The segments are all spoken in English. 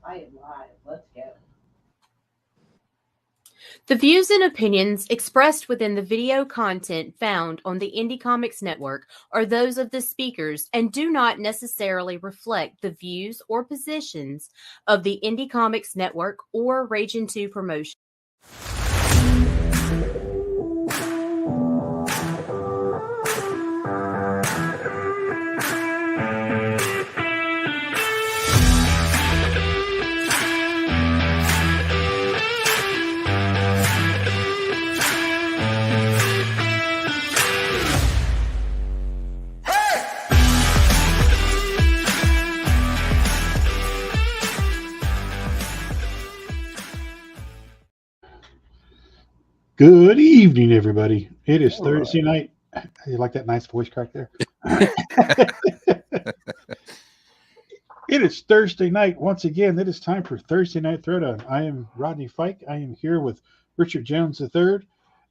I am live. Let's go. The views and opinions expressed within the video content found on the Indie Comics Network are those of the speakers and do not necessarily reflect the views or positions of the Indie Comics Network or Region 2 Promotion. Good evening, everybody. It is Thursday night. You like that nice voice crack there? It is Thursday night. Once again, it is time for Thursday Night Throwdown. I am Rodney Fyke. I am here with Richard Jones III,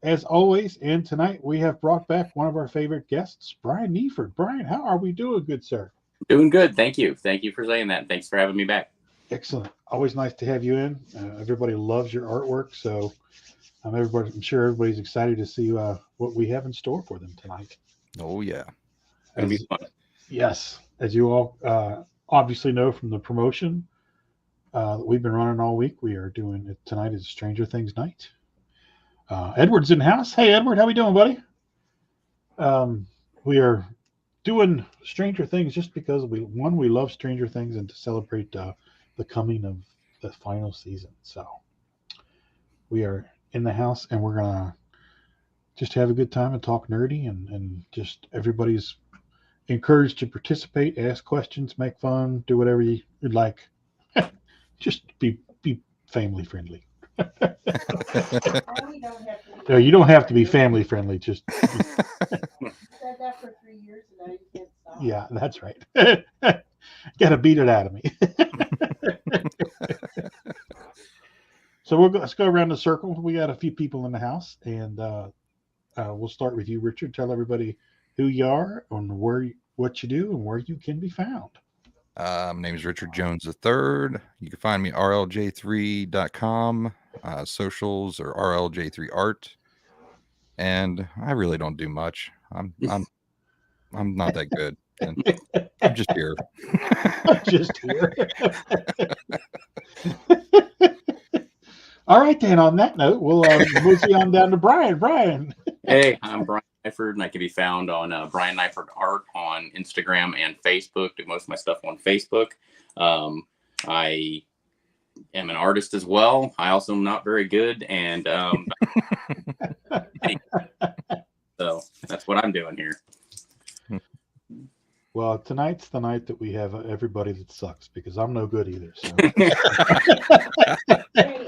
as always. And tonight we have brought back one of our favorite guests, Brian Neiford. Brian, how are we doing, good sir? Doing good. Thank you. Thank you for saying that. Thanks for having me back. Excellent. Always nice to have you in. Everybody loves your artwork, so I'm sure everybody's excited to see what we have in store for them tonight. Oh, yeah. It'll be fun. Yes. As you all obviously know from the promotion that we've been running all week, we are doing it tonight is Stranger Things night. Edward's in house. Hey, Edward, how we doing, buddy? We are doing Stranger Things just because we love Stranger Things and to celebrate the coming of the final season. So we are in the house and we're gonna just have a good time and talk nerdy and just everybody's encouraged to participate, ask questions, make fun, do whatever you'd like. Just be family friendly. No, you don't have to be family friendly. Just I said that for 3 years and now you can't stop. yeah, that's right. Gotta beat it out of me. So let's go around the circle. We got a few people in the house, and we'll start with you, Richard. Tell everybody who you are and what you do and where you can be found. My name is Richard Jones III. You can find me at rlj3.com. Socials or rlj3art. And I really don't do much. I'm not that good. And I'm just here. Just here. All right, then. On that note, we'll move on down to Brian. Brian. Hey, I'm Brian Neiford, and I can be found on Brian Neiford Art on Instagram and Facebook. Do most of my stuff on Facebook. I am an artist as well. I also am not very good, and so that's what I'm doing here. Well, tonight's the night that we have everybody that sucks because I'm no good either. So. Hey,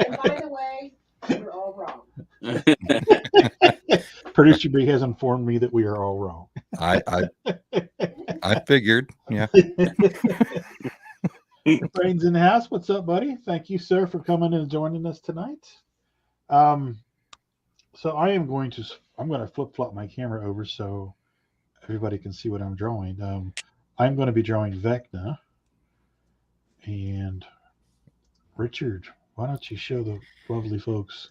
and by the way, you're all wrong. Producer B has informed me that we are all wrong. I figured, yeah. Brain's in the house. What's up, buddy? Thank you, sir, for coming and joining us tonight. So I'm going to flip-flop my camera over so everybody can see what I'm drawing. I'm going to be drawing Vecna. And Richard, why don't you show the lovely folks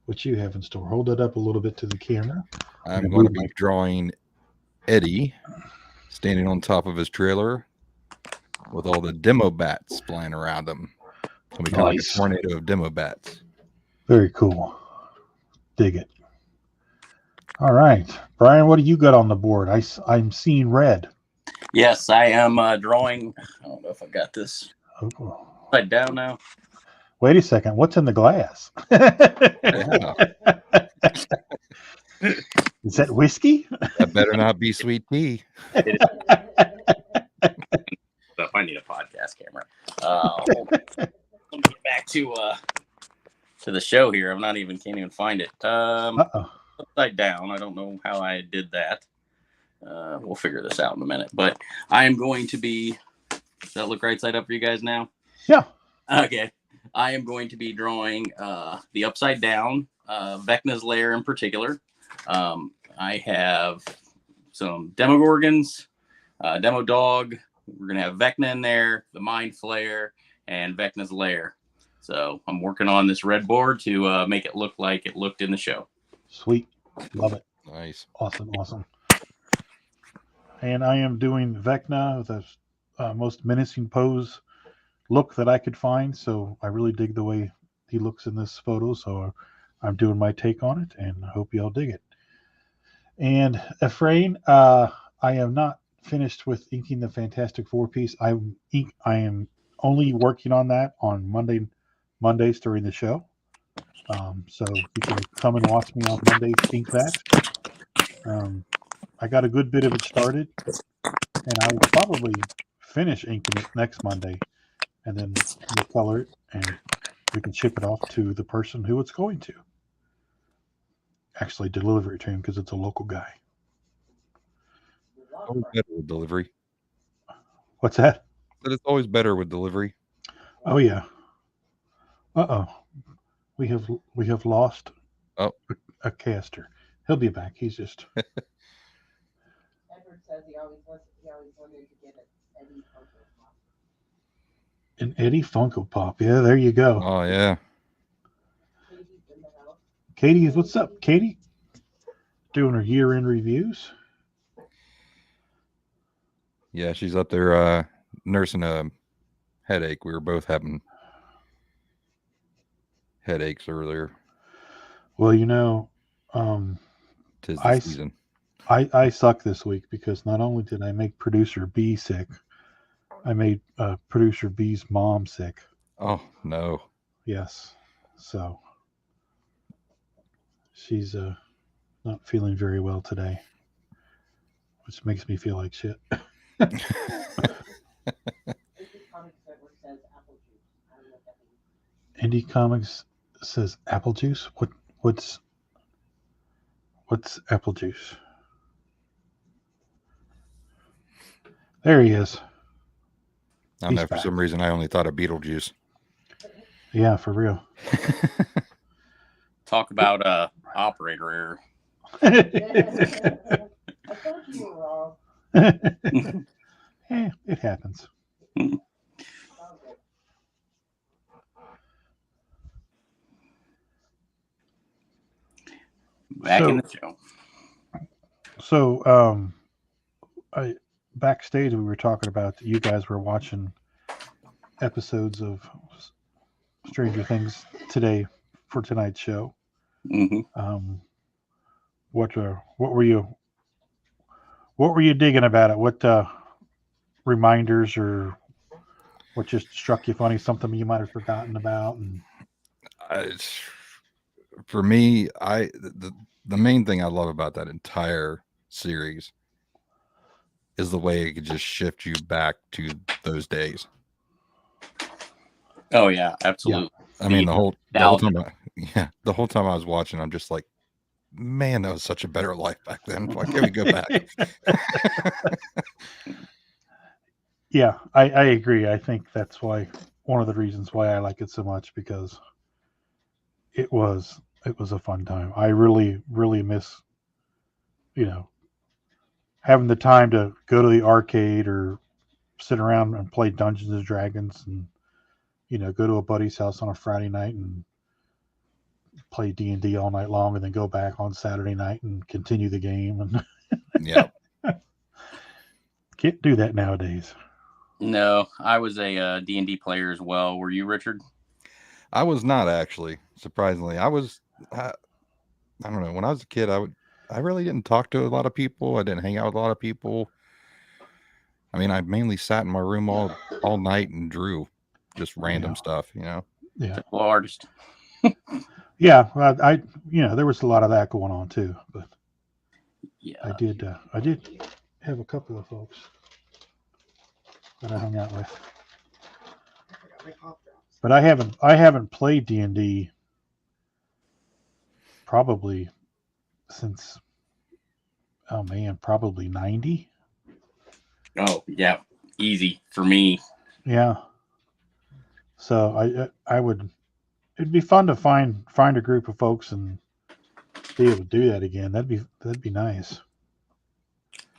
what you have in store? Hold it up a little bit to the camera. I'm going to be drawing Eddie standing on top of his trailer with all the demo bats flying around him. It's going to be kind of like a tornado of demo bats. Very cool. Dig it. All right. Brian, what do you got on the board? I'm seeing red. Yes, I am drawing. I don't know if I got this upside down now. Wait a second. What's in the glass? Is that whiskey? That better not be sweet tea. So if I need a podcast camera. Let me get back to the show here. Can't even find it. Upside down. I don't know how I did that. We'll figure this out in a minute. But I am going to be. Does that look right side up for you guys now? Yeah. Okay. I am going to be drawing the upside down, Vecna's lair in particular. I have some Demogorgons, Demo Dog. We're going to have Vecna in there, the Mind Flayer, and Vecna's lair. So I'm working on this red board to make it look like it looked in the show. Sweet. Love it. Nice. Awesome. And I am doing Vecna with the most menacing pose look that I could find. So I really dig the way he looks in this photo. So I'm doing my take on it, and I hope y'all dig it. And Ephraim, I am not finished with inking the Fantastic Four piece. I am only working on that on Mondays during the show. So you can come and watch me on Mondays ink that. I got a good bit of it started, and I will probably finish inking it next Monday, and then we'll color it, and we can ship it off to the person who it's going to. Actually, deliver it to him because it's a local guy. Always better with delivery. What's that? But it's always better with delivery. Oh yeah. We have lost a caster. He'll be back. He's just. Edward says he always wanted to get Eddie Funko Pop. An Eddie Funko Pop. Yeah, there you go. Oh yeah. Katie's in the house. Katie, what's up, Katie? Doing her year-end reviews. Yeah, she's up there nursing a headache. We were both having headaches earlier. Well, Tis the season. I suck this week because not only did I make producer B sick, I made producer B's mom sick. Oh no. Yes. So she's not feeling very well today, which makes me feel like shit. Indie Comics says apple juice. What's apple juice? There he is. I don't know, for some reason I only thought of Beetlejuice. Yeah, for real. Talk about operator error. I thought you were wrong. It happens. Back in the show. So, I backstage we were talking about you guys were watching episodes of Stranger Things today for tonight's show. Mm-hmm. What were you digging about it? What reminders or what just struck you funny? Something you might have forgotten about? And for me, the main thing I love about that entire series is the way it could just shift you back to those days. Oh yeah, absolutely. Yeah. I mean, the whole time I was watching, I'm just like, man, that was such a better life back then. Why can't we go back? Yeah, I agree. I think that's why one of the reasons why I like it so much, because it was a fun time. I really miss, having the time to go to the arcade or sit around and play Dungeons and Dragons and, go to a buddy's house on a Friday night and play D&D all night long and then go back on Saturday night and continue the game. And yeah. Can't do that nowadays. No, I was a D&D player as well. Were you, Richard? I was not, actually. Surprisingly, I don't know. When I was a kid, I really didn't talk to a lot of people. I didn't hang out with a lot of people. I mean, I mainly sat in my room all night and drew just random stuff, Yeah. Typical artist. Yeah, I there was a lot of that going on too, but yeah, I did have a couple of folks that I hung out with, but I haven't played D&D probably since probably 90. Oh yeah, easy for me. Yeah. So it'd be fun to find a group of folks and be able to do that again. That'd be nice.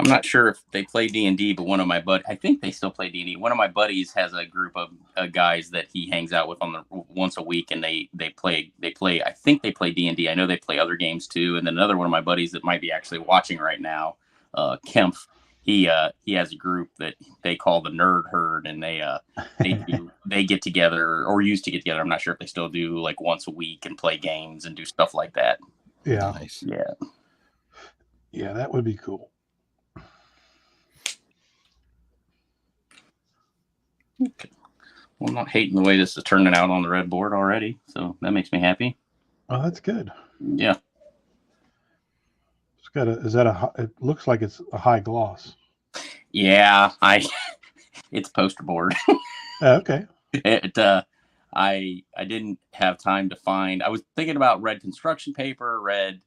I'm not sure if they play D&D, but I think they still play D&D. One of my buddies has a group of guys that he hangs out with once a week, and they play. I think they play D&D. I know they play other games too. And then another one of my buddies that might be actually watching right now, Kempf. He has a group that they call the Nerd Herd, and they get together or used to get together. I'm not sure if they still do, like once a week, and play games and do stuff like that. Yeah. Nice. Yeah, that would be cool. Okay. Well, I'm not hating the way this is turning out on the red board already, so that makes me happy. Oh, that's good. Yeah. It's got it looks like it's a high gloss. Yeah, it's poster board. Okay. I didn't have time to find. I was thinking about red construction paper, red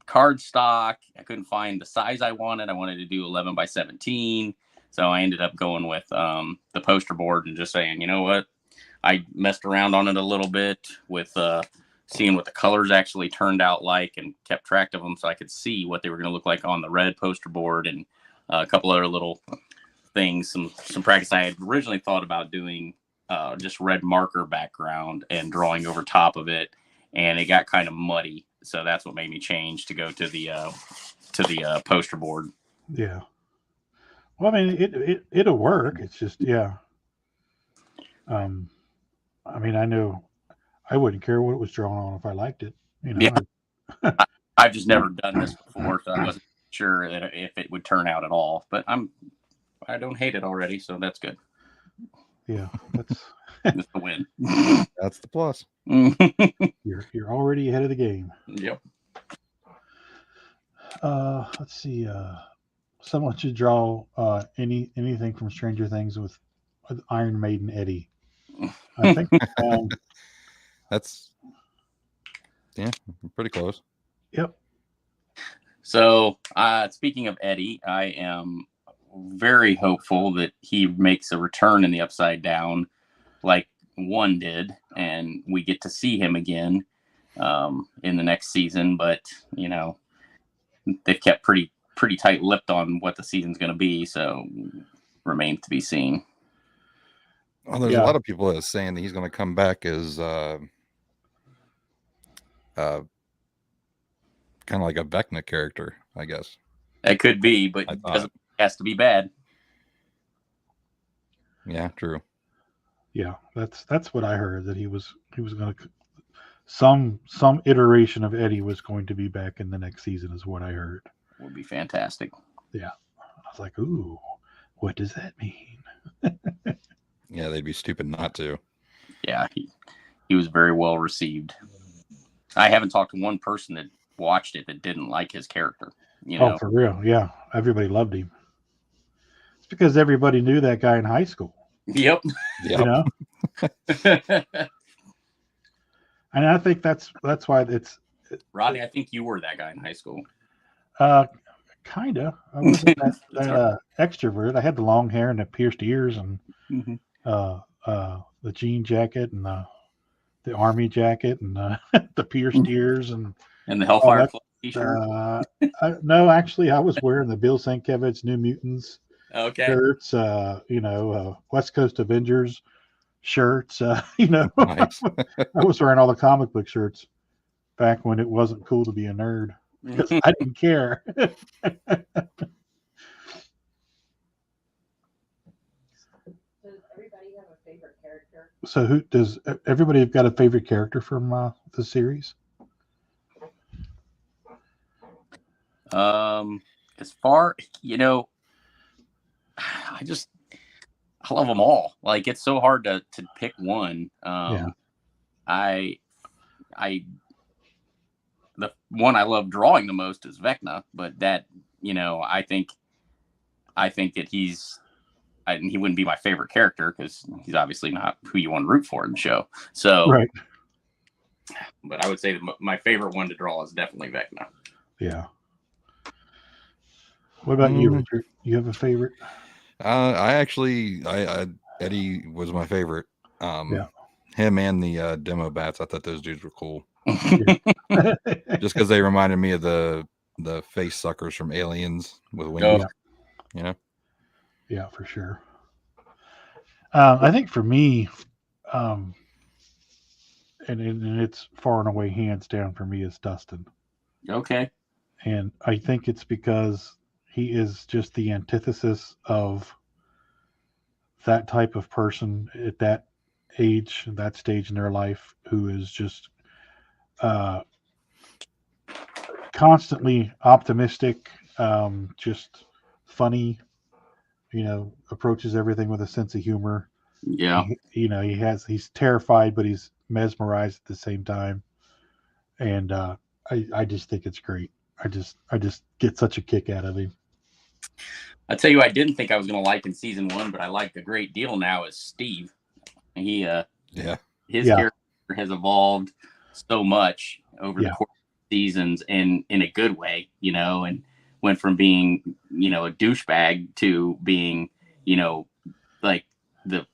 cardstock. I couldn't find the size I wanted. I wanted to do 11 by 17. So I ended up going with the poster board and just saying, you know what? I messed around on it a little bit with seeing what the colors actually turned out like and kept track of them so I could see what they were going to look like on the red poster board, and a couple other little things, some practice. I had originally thought about doing just red marker background and drawing over top of it, and it got kind of muddy. So that's what made me change to go to the poster board. Yeah. Well, I mean, it'll work. It's just, yeah. I mean, I know I wouldn't care what it was drawn on if I liked it. You know. Yeah. I've just never done this before, so I wasn't sure that if it would turn out at all. But I don't hate it already, so that's good. Yeah, that's the win. That's the plus. You're already ahead of the game. Yep. Let's see. Someone should draw anything from Stranger Things with Iron Maiden Eddie. I think that's pretty close. Yep. So speaking of Eddie, I am very hopeful that he makes a return in the Upside Down like one did, and we get to see him again in the next season. But you know, they've kept pretty tight-lipped on what the season's going to be, so remains to be seen. Well, there's a lot of people that are saying that he's going to come back as kind of like a Vecna character, I guess. It could be, but it has to be bad. Yeah, true. Yeah, that's what I heard, that he was going to some iteration of Eddie was going to be back in the next season, is what I heard. Would be fantastic. Yeah, I was like, ooh, what does that mean? Yeah, they'd be stupid not to. Yeah, he was very well received. I haven't talked to one person that watched it that didn't like his character. You know? Oh, for real? Yeah, everybody loved him. It's because everybody knew that guy in high school. Yep. You know. And I think that's why it's. Rodney, I think you were that guy in high school. Kinda. I wasn't that extrovert. I had the long hair and the pierced ears and the jean jacket and the army jacket and the pierced ears and the Hellfire Club t-shirt. No, actually, I was wearing the Bill Sienkiewicz New Mutants shirts. West Coast Avengers shirts. Nice. I was wearing all the comic book shirts back when it wasn't cool to be a nerd. Because I didn't care. Does everybody have a favorite character? So does everybody have got a favorite character from the series? As far, I love them all. Like, it's so hard to pick one. The one I love drawing the most is Vecna, but that, I think that he wouldn't be my favorite character because he's obviously not who you want to root for in the show. So, right. But I would say that my favorite one to draw is definitely Vecna. Yeah. What about you, Richard? You have a favorite? Eddie was my favorite. Him and the demo bats. I thought those dudes were cool. Just because they reminded me of the the face suckers from Aliens with wings. Oh. You know? Yeah, for sure. I think for me, and it's far and away hands down for me is Dustin. Okay. And I think it's because he is just the antithesis of that type of person at that age, that stage in their life, who is just constantly optimistic, just funny, approaches everything with a sense of humor. Yeah. He's terrified, but he's mesmerized at the same time. And I just think it's great. I just get such a kick out of him. I tell you, I didn't think I was going to like in season 1, but I like a great deal now is Steve. He, his character has evolved so much over the course of seasons, and in a good way, and went from being, a douchebag to being, like the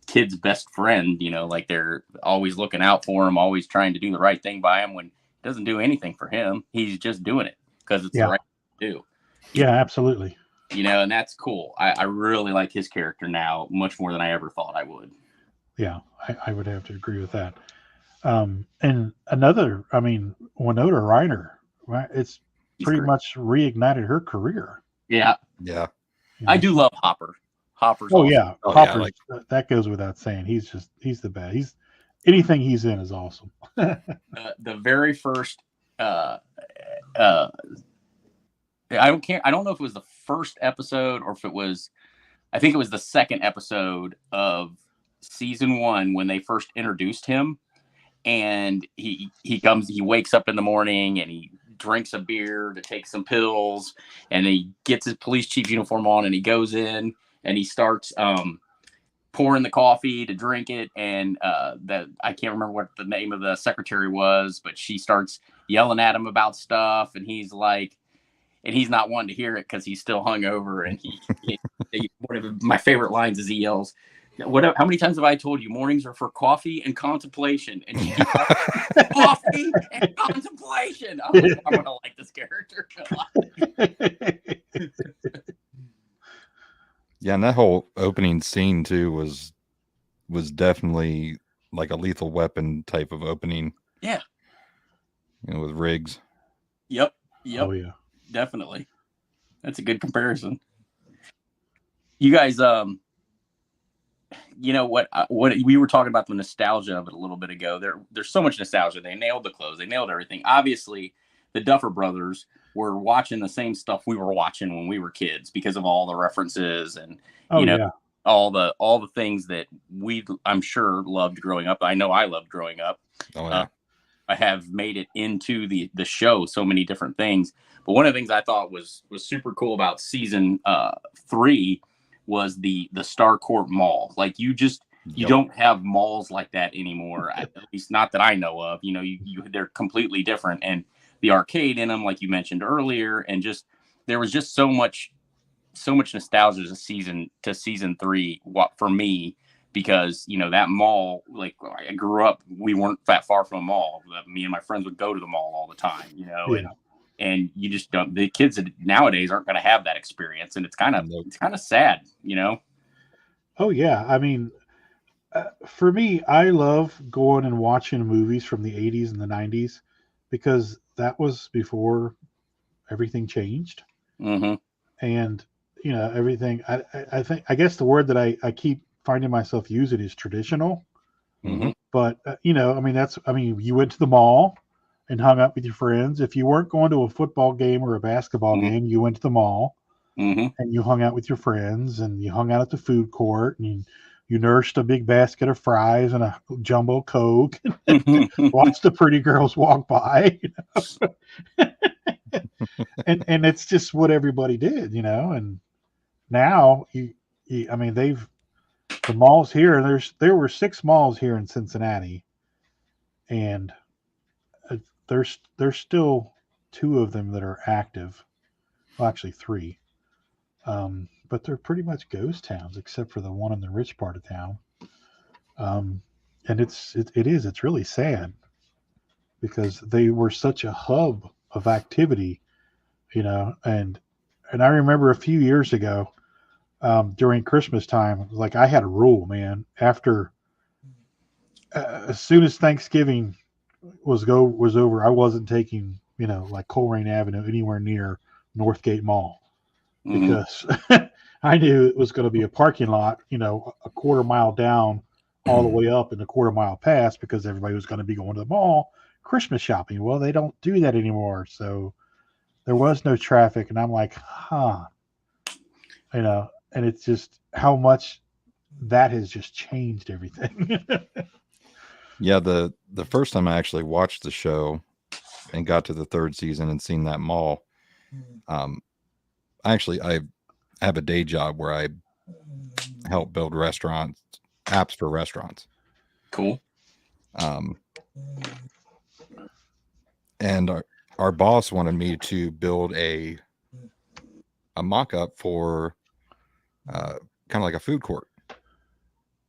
kid's best friend, like they're always looking out for him, always trying to do the right thing by him when it doesn't do anything for him. He's just doing it because it's the right thing to do. Yeah, absolutely. And that's cool. I really like his character now much more than I ever thought I would. Yeah, I would have to agree with that. And another, Winona Ryder, right? It's pretty much reignited her career. Yeah. Yeah. I do love Hopper. Hopper's awesome. Yeah. Hopper's, that goes without saying. He's the best. Anything he's in is awesome. The very first, I don't know if it was the first episode or if it was, I think it was the second episode of season 1 when they first introduced him. And he wakes up in the morning and he drinks a beer to take some pills, and he gets his police chief uniform on and he goes in and he starts pouring the coffee to drink it. And I can't remember what the name of the secretary was, but she starts yelling at him about stuff, and he's like, and he's not wanting to hear it because he's still hungover. And one of my favorite lines is he yells, how many times have I told you mornings are for coffee and contemplation? And she keeps coffee and contemplation. I'm going to like this character. Yeah, and that whole opening scene too was definitely like a Lethal Weapon type of opening. Yeah. With Riggs. Yep. Oh yeah. Definitely. That's a good comparison. You guys, what we were talking about the nostalgia of it a little bit ago. There's so much nostalgia. They nailed the clothes. They nailed everything. Obviously, the Duffer Brothers were watching the same stuff we were watching when we were kids because of all the references and all the things that I'm sure loved growing up. I know I loved growing up. Oh yeah. I have made it into the show so many different things. But one of the things I thought was super cool about season 3 was the Starcourt Mall. Like you don't have malls like that anymore, at least not that I know of. They're completely different, and the arcade in them, like you mentioned earlier, and just there was just so much nostalgia to season 3 for me, because that mall, like I grew up, we weren't that far from a mall. Me and my friends would go to the mall all the time, and you just don't. The kids nowadays aren't going to have that experience, and it's kind of sad, Oh yeah, for me, I love going and watching movies from the 80s and the 90s because that was before everything changed. Mm-hmm. And everything. I guess the word that I keep finding myself using is traditional. Mm-hmm. But you went to the mall and hung out with your friends. If you weren't going to a football game or a basketball game, you went to the mall and you hung out with your friends, and you hung out at the food court, and you nursed a big basket of fries and a jumbo Coke, and watched the pretty girls walk by. And it's just what everybody did, and now the malls here, and there were 6 malls here in Cincinnati, and there's still 2 of them that are active. Well, actually 3, but they're pretty much ghost towns except for the one in the rich part of town. And it's really sad because they were such a hub of activity and I remember a few years ago, during Christmas time, like I had a rule, man. After as soon as Thanksgiving was over, I wasn't taking like Coleraine Avenue anywhere near Northgate Mall because I knew it was going to be a parking lot, a quarter mile down, all the way up, and a quarter mile past because everybody was going to be going to the mall Christmas shopping. Well, they don't do that anymore, so there was no traffic, and I'm like, and it's just how much that has just changed everything. Yeah, the first time I actually watched the show and got to the third season and seen that mall, I have a day job where I help build apps for restaurants. Cool. And our boss wanted me to build a mock-up for kind of like a food court.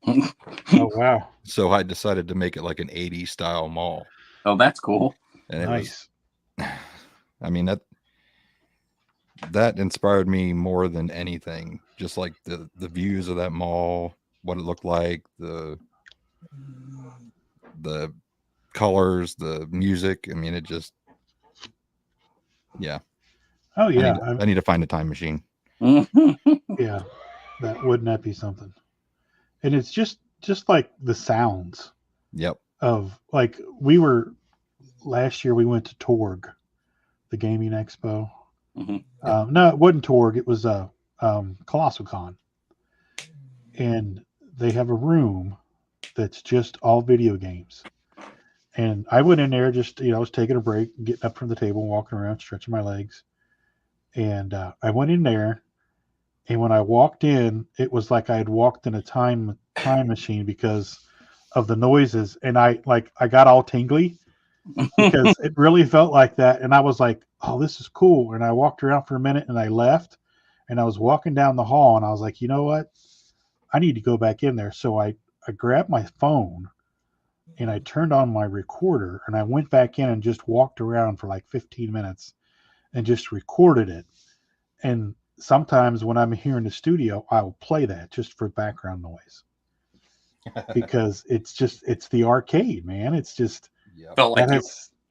Oh, wow. So I decided to make it like an 80s style mall. Oh, that's cool. And nice. I mean, that inspired me more than anything. Just like the views of that mall, what it looked like, the colors, the music. I mean, it just, yeah. Oh yeah. I need to find a time machine. Yeah, wouldn't that be something? And it's just like the sounds. Yep. Of like last year we went to Torg, the gaming expo. No, it wasn't Torg. It was Colossal Con, and they have a room that's just all video games. And I went in there just I was taking a break, getting up from the table, walking around, stretching my legs, and I went in there. And when I walked in, it was like I had walked in a time machine because of the noises. And I got all tingly because it really felt like that. And I was like, oh, this is cool. And I walked around for a minute and I left, and I was walking down the hall and I was like, you know what? I need to go back in there. So I grabbed my phone and I turned on my recorder and I went back in and just walked around for like 15 minutes and just recorded it. And sometimes when I'm here in the studio, I'll play that just for background noise because it's the arcade, man. It's just felt like you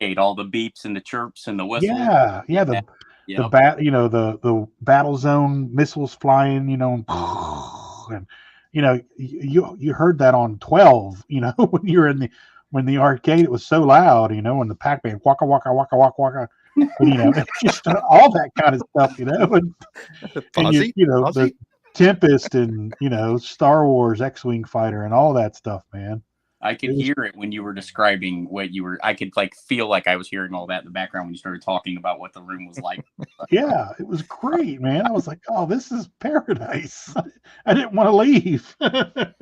ate all the beeps and the chirps and the whistles. Yeah, the the battle zone missiles flying, and you heard that on 12, when you're when the arcade, it was so loud, when the Pac-Man waka waka waka waka waka. It's just all that kind of stuff, and the Tempest and Star Wars X-Wing fighter and all that stuff, man. I could hear it when you were describing what you were. I could feel like I was hearing all that in the background when you started talking about what the room was like. Yeah, it was great, man. I was like, oh, this is paradise. I didn't want to leave. And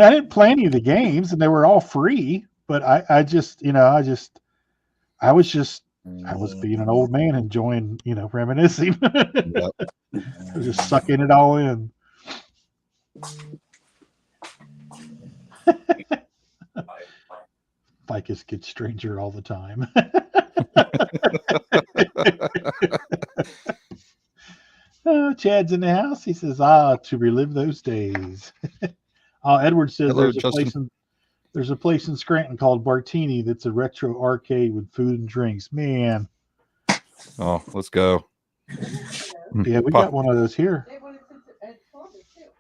I didn't play any of the games, and they were all free. But I was being an old man enjoying, reminiscing. I was just sucking it all in. Fyke gets stranger all the time. Oh, Chad's in the house. He says, to relive those days. Edward says Hello, there's a place in Scranton called Bartini that's a retro arcade with food and drinks. Man. Oh, let's go. Yeah, we got one of those here.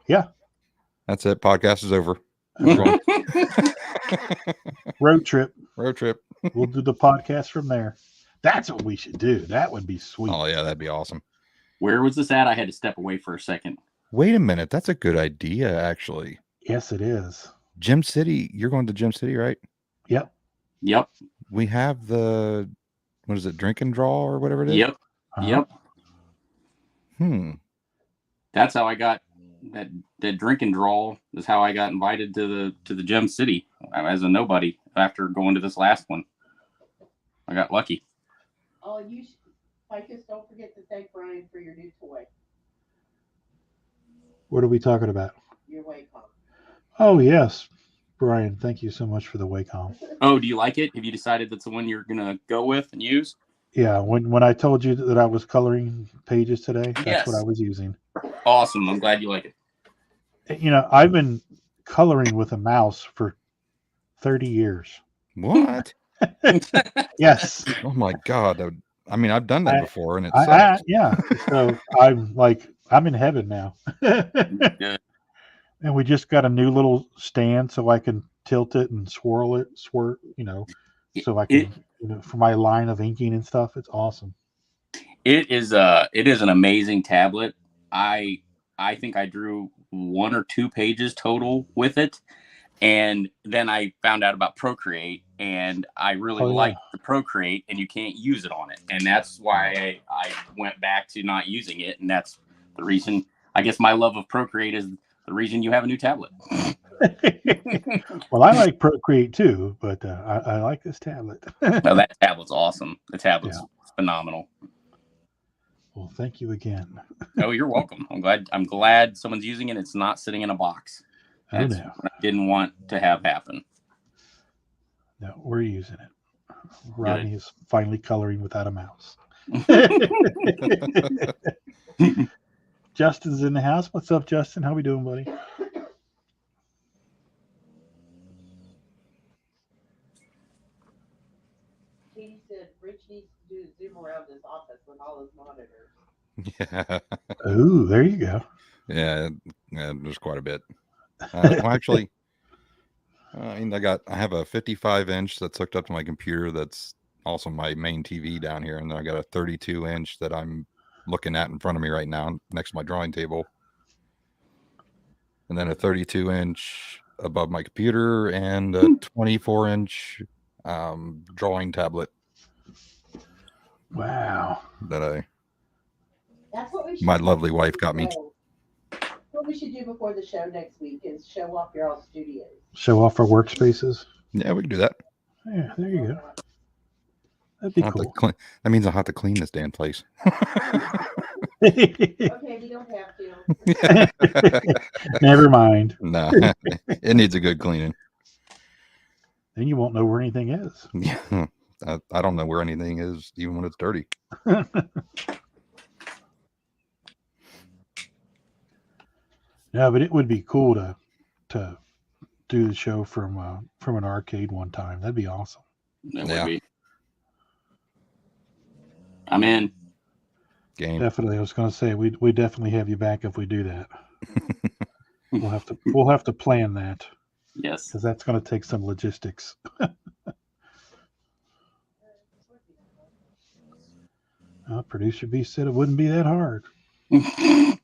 Yeah. That's it. Podcast is over. Road trip. We'll do the podcast from there. That's what we should do. That would be sweet. Oh, yeah, that'd be awesome. Where was this at? I had to step away for a second. Wait a minute. That's a good idea, actually. Yes, it is. Gym City. You're going to Gym City, right? Yep. We have the, what is it, drink and draw or whatever it is? Yep. That's how I got that drink and draw is how I got invited to the Gem City as a nobody after going to this last one. I got lucky. Oh, Fyke, don't forget to thank Brian for your new toy. What are we talking about? Your Wacom. Oh, yes. Brian, thank you so much for the Wacom. Oh, do you like it? Have you decided that's the one you're going to go with and use? Yeah, when I told you that I was coloring pages today, that's what I Yes. was using. Awesome. I'm glad you like it. You know, I've been coloring with a mouse for 30 years. What? Yes. Oh my God. I mean, I've done that before and it I sucks. yeah. So I'm in heaven now. Good. And we just got a new little stand so I can tilt it and swirl it, so I can, for my line of inking and stuff. It's awesome. It is an amazing tablet. I think I drew 1 or 2 pages total with it. And then I found out about Procreate, and I really liked the Procreate, and you can't use it on it. And that's why I went back to not using it. And that's the reason, I guess my love of Procreate is the reason you have a new tablet. Well, I like Procreate too, but I like this tablet. No, that tablet's awesome. The tablet's phenomenal. Well, thank you again. Oh, you're welcome. I'm glad someone's using it. It's not sitting in a box. That's what I didn't want to have happen. No, we're using it. Rodney is finally coloring without a mouse. Justin's in the house. What's up, Justin? How we doing, buddy? Katie said Rich needs to do a zoom around his office with all his monitors. Yeah. Ooh, there you go. Yeah, there's quite a bit. Well, actually, I have a 55-inch that's hooked up to my computer. That's also my main TV down here, and then I got a 32-inch that I'm looking at in front of me right now, next to my drawing table, and then a 32-inch above my computer, and a 24-inch drawing tablet. Wow. That That's what we should my lovely wife got me. What we should do before the show next week is show off your old studios. Show off our workspaces. Yeah, we can do that. Yeah, there you go. That'd be cool. That means I'll have to clean this damn place. Okay, we don't have to. Never mind. No, it needs a good cleaning. Then you won't know where anything is. Yeah, I don't know where anything is, even when it's dirty. Yeah, but it would be cool to do the show from an arcade one time. That'd be awesome. That would be. I'm in. Game. Definitely. I was going to say we definitely have you back if we do that. We'll have to plan that. Yes. Because that's going to take some logistics. Producer B said it wouldn't be that hard. It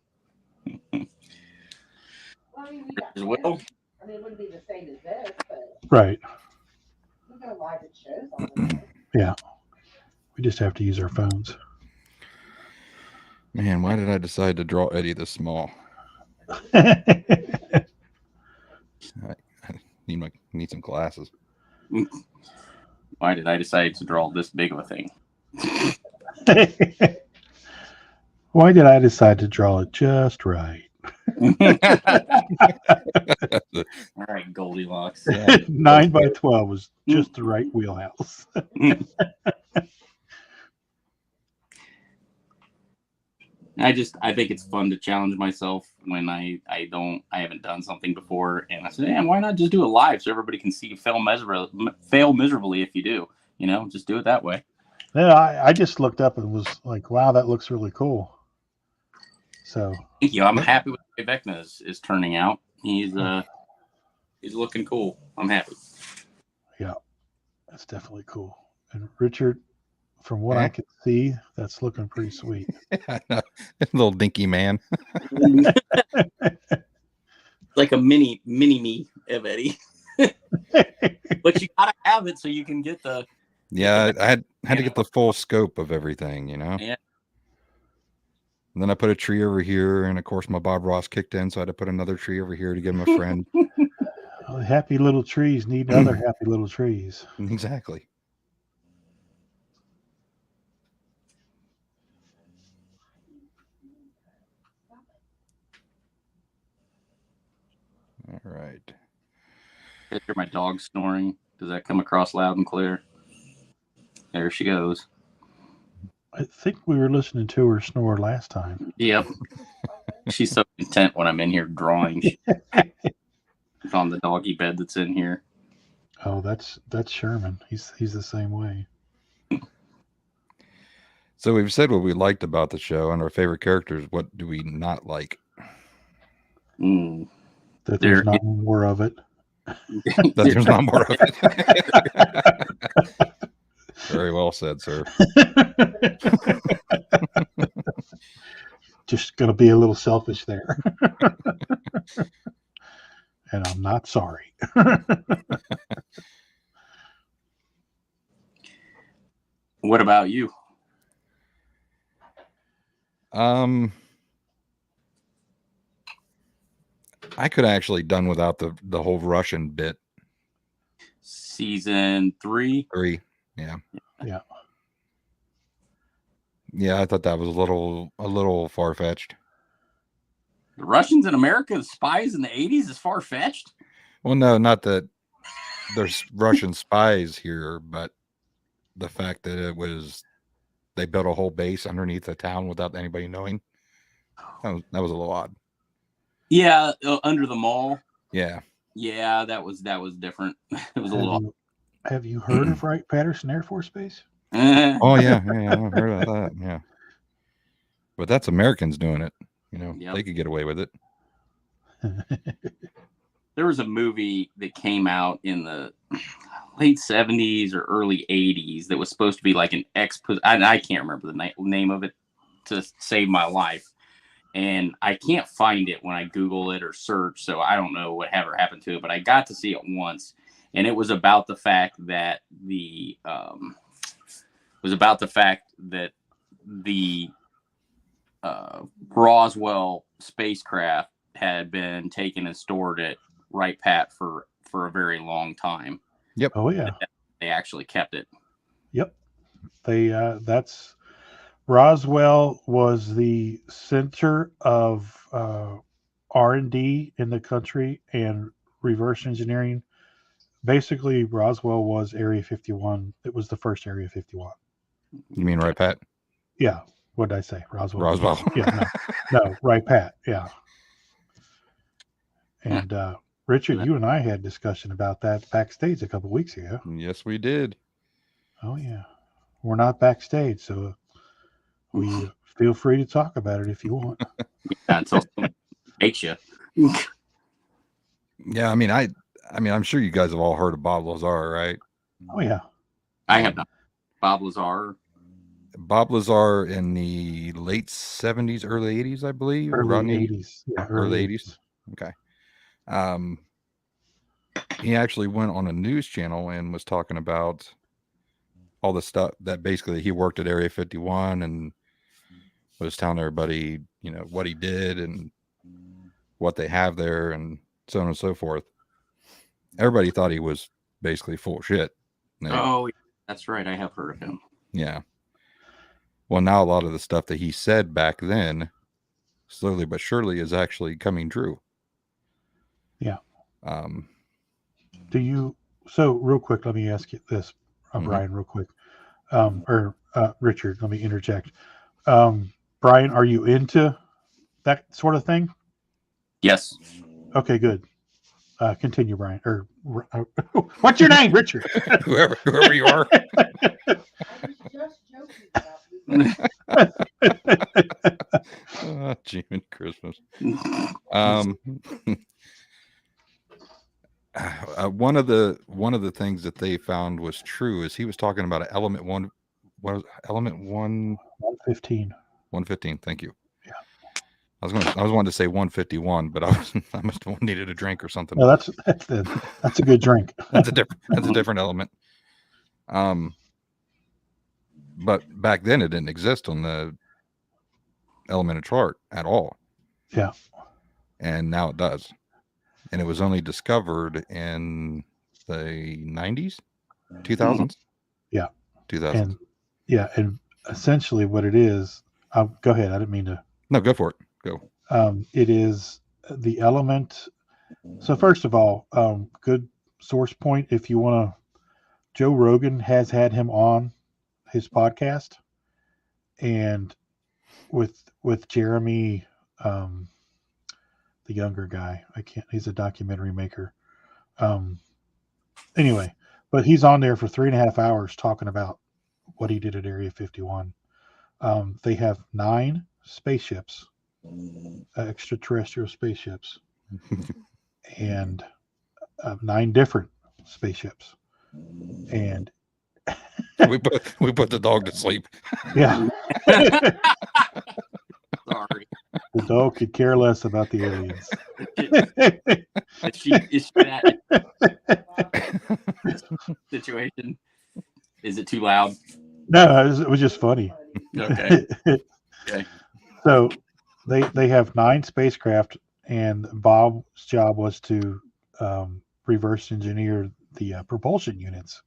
wouldn't be the same as this, but right. We go live at shows all the time. Yeah. We just have to use our phones. Man, why did I decide to draw Eddie this small? I need some glasses. Why did I decide to draw this big of a thing? Why did I decide to draw it just right? All right, Goldilocks. 9 by 12 was just the right wheelhouse. I think it's fun to challenge myself when I haven't done something before, and I said, "Man, why not just do it live so everybody can see you fail miserably if you do? Just do it that way." Yeah, I just looked up and was like, "Wow, that looks really cool." So thank you. I'm happy with the way Vecna is turning out. He's looking cool. I'm happy. Yeah, that's definitely cool. And Richard, from what I can see, that's looking pretty sweet. Little dinky man. Like a mini me of Eddie. But you gotta have it so you can get the. Yeah, I had to get the full scope of everything, Yeah. And then I put a tree over here, and of course my Bob Ross kicked in, so I had to put another tree over here to give him a friend. Well, happy little trees need other happy little trees. Exactly. All right. I hear my dog snoring. Does that come across loud and clear? There she goes. I think we were listening to her snore last time. Yep. She's so content when I'm in here drawing. She's on the doggy bed that's in here. Oh, that's Sherman. He's the same way. So we've said what we liked about the show and our favorite characters. What do we not like? That there's not more of it. That there's not more of it. Very well said, sir. Just going to be a little selfish there. And I'm not sorry. What about you? I could have actually done without the whole Russian bit. Season 3? 3, yeah. Yeah. Yeah, I thought that was a little far-fetched. The Russians in America, the spies in the 80s is far-fetched? Well, no, not that there's Russian spies here, but the fact that they built a whole base underneath the town without anybody knowing. That was a little odd. Yeah, under the mall. Yeah. Yeah, that was different. It was a little. Have you heard of Wright-Patterson Air Force Base? Oh yeah, I've heard about that. Yeah, but that's Americans doing it. They could get away with it. There was a movie that came out in the late 70s or early 80s that was supposed to be like an I can't remember the name of it to save my life. And I can't find it when I Google it or search, so I don't know what ever happened to it. But I got to see it once, and it was about the fact that the Roswell spacecraft had been taken and stored at Wright-Pat for a very long time. Yep. Oh yeah. They actually kept it. Yep. That's Roswell was the center of R&D in the country and reverse engineering. Basically, Roswell was Area 51. It was the first Area 51. You mean Wright-Pat? Yeah. What did I say? Roswell. Roswell. Yeah. No, Wright-Pat. Yeah. And Richard, you and I had discussion about that backstage a couple weeks ago. Yes, we did. Oh yeah. We're not backstage, so we feel free to talk about it if you want. Yeah, until someone hates you. Yeah, I mean, I'm sure you guys have all heard of Bob Lazar, right? Oh yeah. I have not. Bob Lazar. Bob Lazar in the late 70s, early 80s, I believe. Early 80s. Yeah, early 80s. Okay. He actually went on a news channel and was talking about all the stuff that basically he worked at Area 51 and was telling everybody, what he did and what they have there and so on and so forth. Everybody thought he was basically full of shit. Oh, that's right. I have heard of him. Yeah. Well, now a lot of the stuff that he said back then, slowly but surely, is actually coming true. Yeah. So real quick, let me ask you this, Brian, real quick. Richard, let me interject. Brian, are you into that sort of thing? Yes. Okay, good. Continue, Brian. What's your name, Richard? whoever you are. Just joking about June Christmas. One of the things that they found was true is he was talking about an element 115. 115. Thank you. Yeah. I was wanting to say 151, but I must have needed a drink or something. No, that's a good drink. That's a different element. But back then it didn't exist on the elemental chart at all. Yeah. And now it does. And it was only discovered in the 90s, 2000s. Yeah. 2000s. And essentially what it is, go ahead. I didn't mean to. No, go for it. Go. It is the element. So first of all, good source point. If you want to, Joe Rogan has had him on his podcast, and with Jeremy, the younger guy. He's a documentary maker. Anyway, but he's on there for 3.5 hours talking about what he did at Area 51. They have 9 spaceships, extraterrestrial spaceships, and 9 different spaceships. And we put the dog to sleep. yeah, Sorry. the dog could care less about the aliens. Is she that situation? Is it too loud? No, it was just funny. Okay. Okay. So they have 9 spacecraft, and Bob's job was to reverse engineer the propulsion units.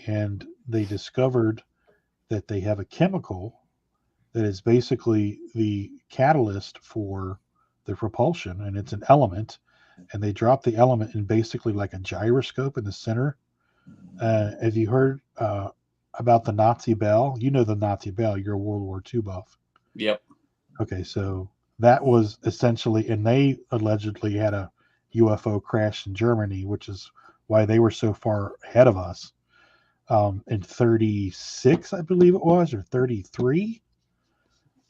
And they discovered that they have a chemical that is basically the catalyst for the propulsion, and it's an element. And they drop the element in basically like a gyroscope in the center. Have you heard about the Nazi bell? You know the Nazi bell. You're a World War II buff. Yep. Okay, so that was essentially, and they allegedly had a UFO crash in Germany, which is why they were so far ahead of us. In 36, I believe it was, or 33.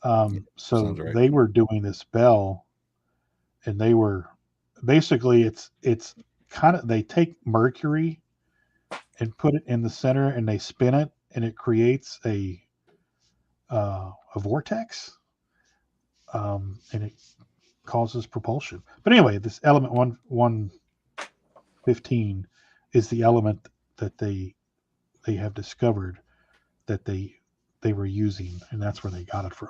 So right. they were doing this bell, and they were basically, it's kind of, they take mercury and put it in the center, and they spin it, and it creates a vortex, and it causes propulsion. But anyway, this element 115 is the element that they have discovered that they were using, and that's where they got it from.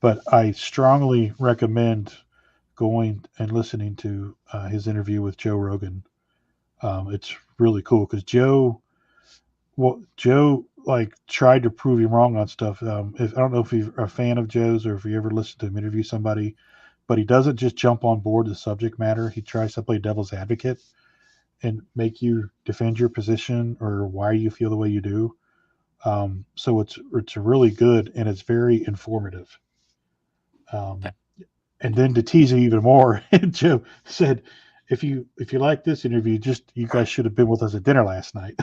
But I strongly recommend going and listening to his interview with Joe Rogan. It's really cool because Joe like tried to prove him wrong on stuff. I don't know if you're a fan of Joe's or if you ever listen to him interview somebody, but he doesn't just jump on board the subject matter. He tries to play devil's advocate and make you defend your position or why you feel the way you do. So it's really good, and it's very informative. And then to tease you even more, Joe said, if you like this interview, you guys should have been with us at dinner last night.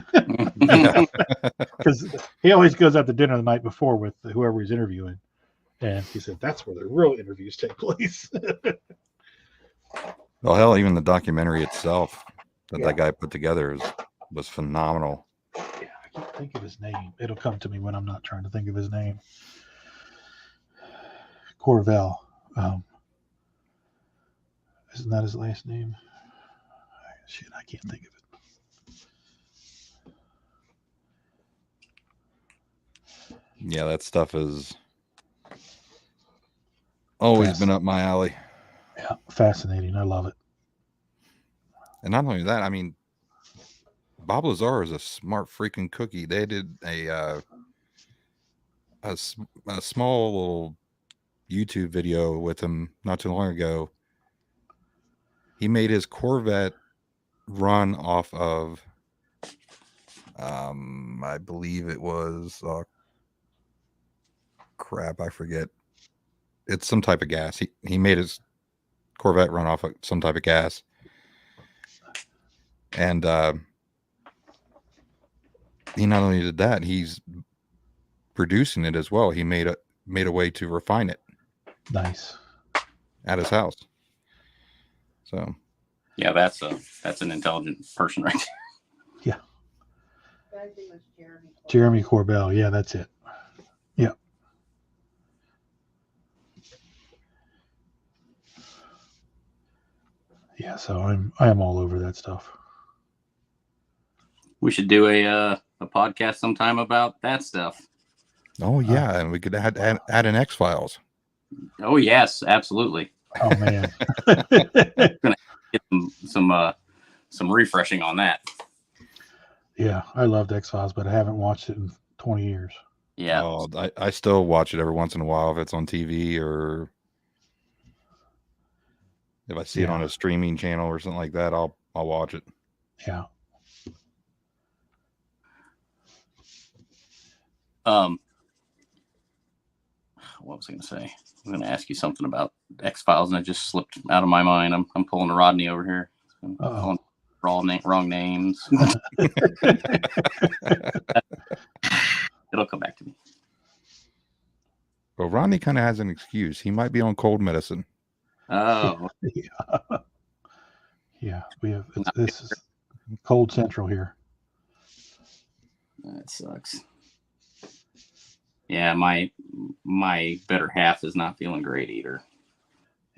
Because he always goes out to dinner the night before with whoever he's interviewing. And he said, that's where the real interviews take place. Well, hell, even the documentary itself that guy put together was phenomenal. Yeah, I can't think of his name. It'll come to me when I'm not trying to think of his name. Corvell. Isn't that his last name? Shit, I can't think of it. Yeah, that stuff has always been up my alley. Yeah, fascinating. I love it. And not only that, I mean, Bob Lazar is a smart freaking cookie. They did a small little YouTube video with him not too long ago. He made his Corvette run off of, I believe it was, crap, I forget. It's some type of gas. He made his Corvette run off of some type of gas. And he not only did that, he's producing it as well. He made a way to refine it. Nice. At his house. So yeah, that's an intelligent person, right? Yeah. I think it was Jeremy Corbell. Yeah, that's it. Yeah. Yeah, so I am all over that stuff. We should do a podcast sometime about that stuff. Oh yeah, and we could add an X-Files. Oh yes, absolutely. Oh man. Gonna get some refreshing on that. Yeah, I loved X-Files, but I haven't watched it in 20 years. Yeah. Oh, I still watch it every once in a while if it's on TV or if I see it on a streaming channel or something like that, I'll watch it. Yeah. What was I going to say? I'm going to ask you something about X-Files, and it just slipped out of my mind. I'm pulling a Rodney over here. I'm calling wrong names. It'll come back to me. Well, Rodney kind of has an excuse. He might be on cold medicine. Oh. Yeah, this is cold central here. That sucks. Yeah, my better half is not feeling great either.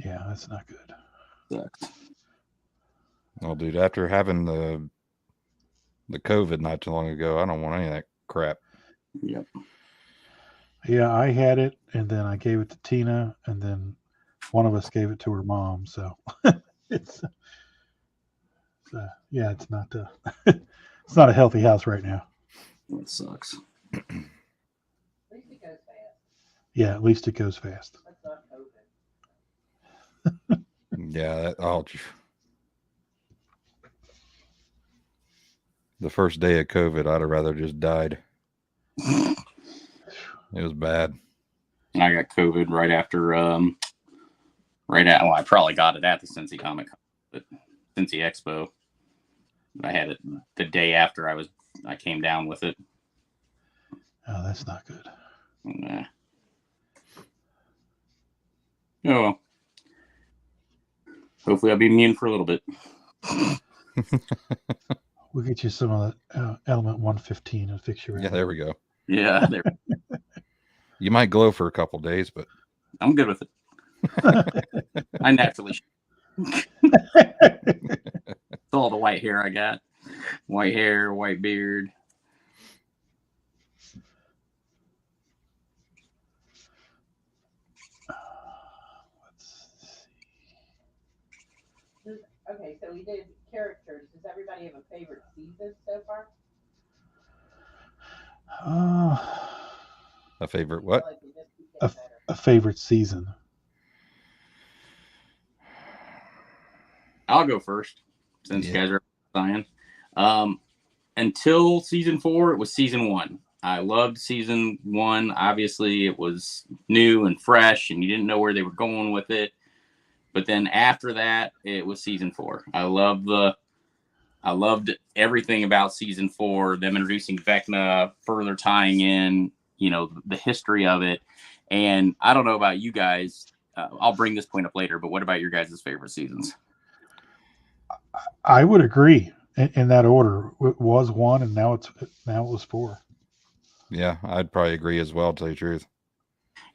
Yeah, that's not good. Sucks. Well, dude, after having the COVID not too long ago, I don't want any of that crap. Yep. Yeah, I had it, and then I gave it to Tina, and then one of us gave it to her mom. So it's not it's not a healthy house right now. That sucks. At least it goes fast. Yeah, at least it goes fast. That's not COVID. Yeah, the first day of COVID, I'd have rather just died. It was bad. I got COVID right after, well, I probably got it at the Cincy Comic, but Cincy Expo. I had it the day after I came down with it. Oh, that's not good. Nah. Oh, well. Hopefully I'll be immune for a little bit. We'll get you some of that element 115 and fix your. Yeah, there we go. Yeah, You might glow for a couple days, but I'm good with it. I naturally. It's all the white hair I got. White hair, white beard. Let's see. Okay, so we did characters. Does everybody have a favorite season so far? a favorite what? Like we just keep getting better. A favorite season. I'll go first since you guys are flying. Until season 4, it was season 1. I loved season 1. Obviously, it was new and fresh, and you didn't know where they were going with it. But then after that, it was season 4. I loved everything about season 4. Them introducing Vecna, further tying in, the history of it. And I don't know about you guys. I'll bring this point up later. But what about your guys' favorite seasons? I would agree in that order. It was 1, and now it was 4. Yeah, I'd probably agree as well, to tell you the truth.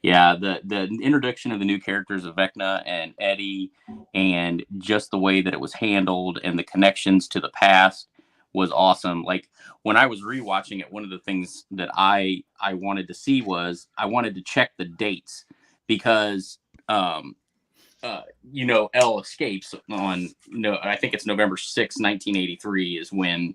Yeah, the introduction of the new characters of Vecna and Eddie, and just the way that it was handled and the connections to the past was awesome. Like when I was rewatching it, one of the things that I wanted to see was I wanted to check the dates because Elle escapes on I think it's November 6, 1983 is when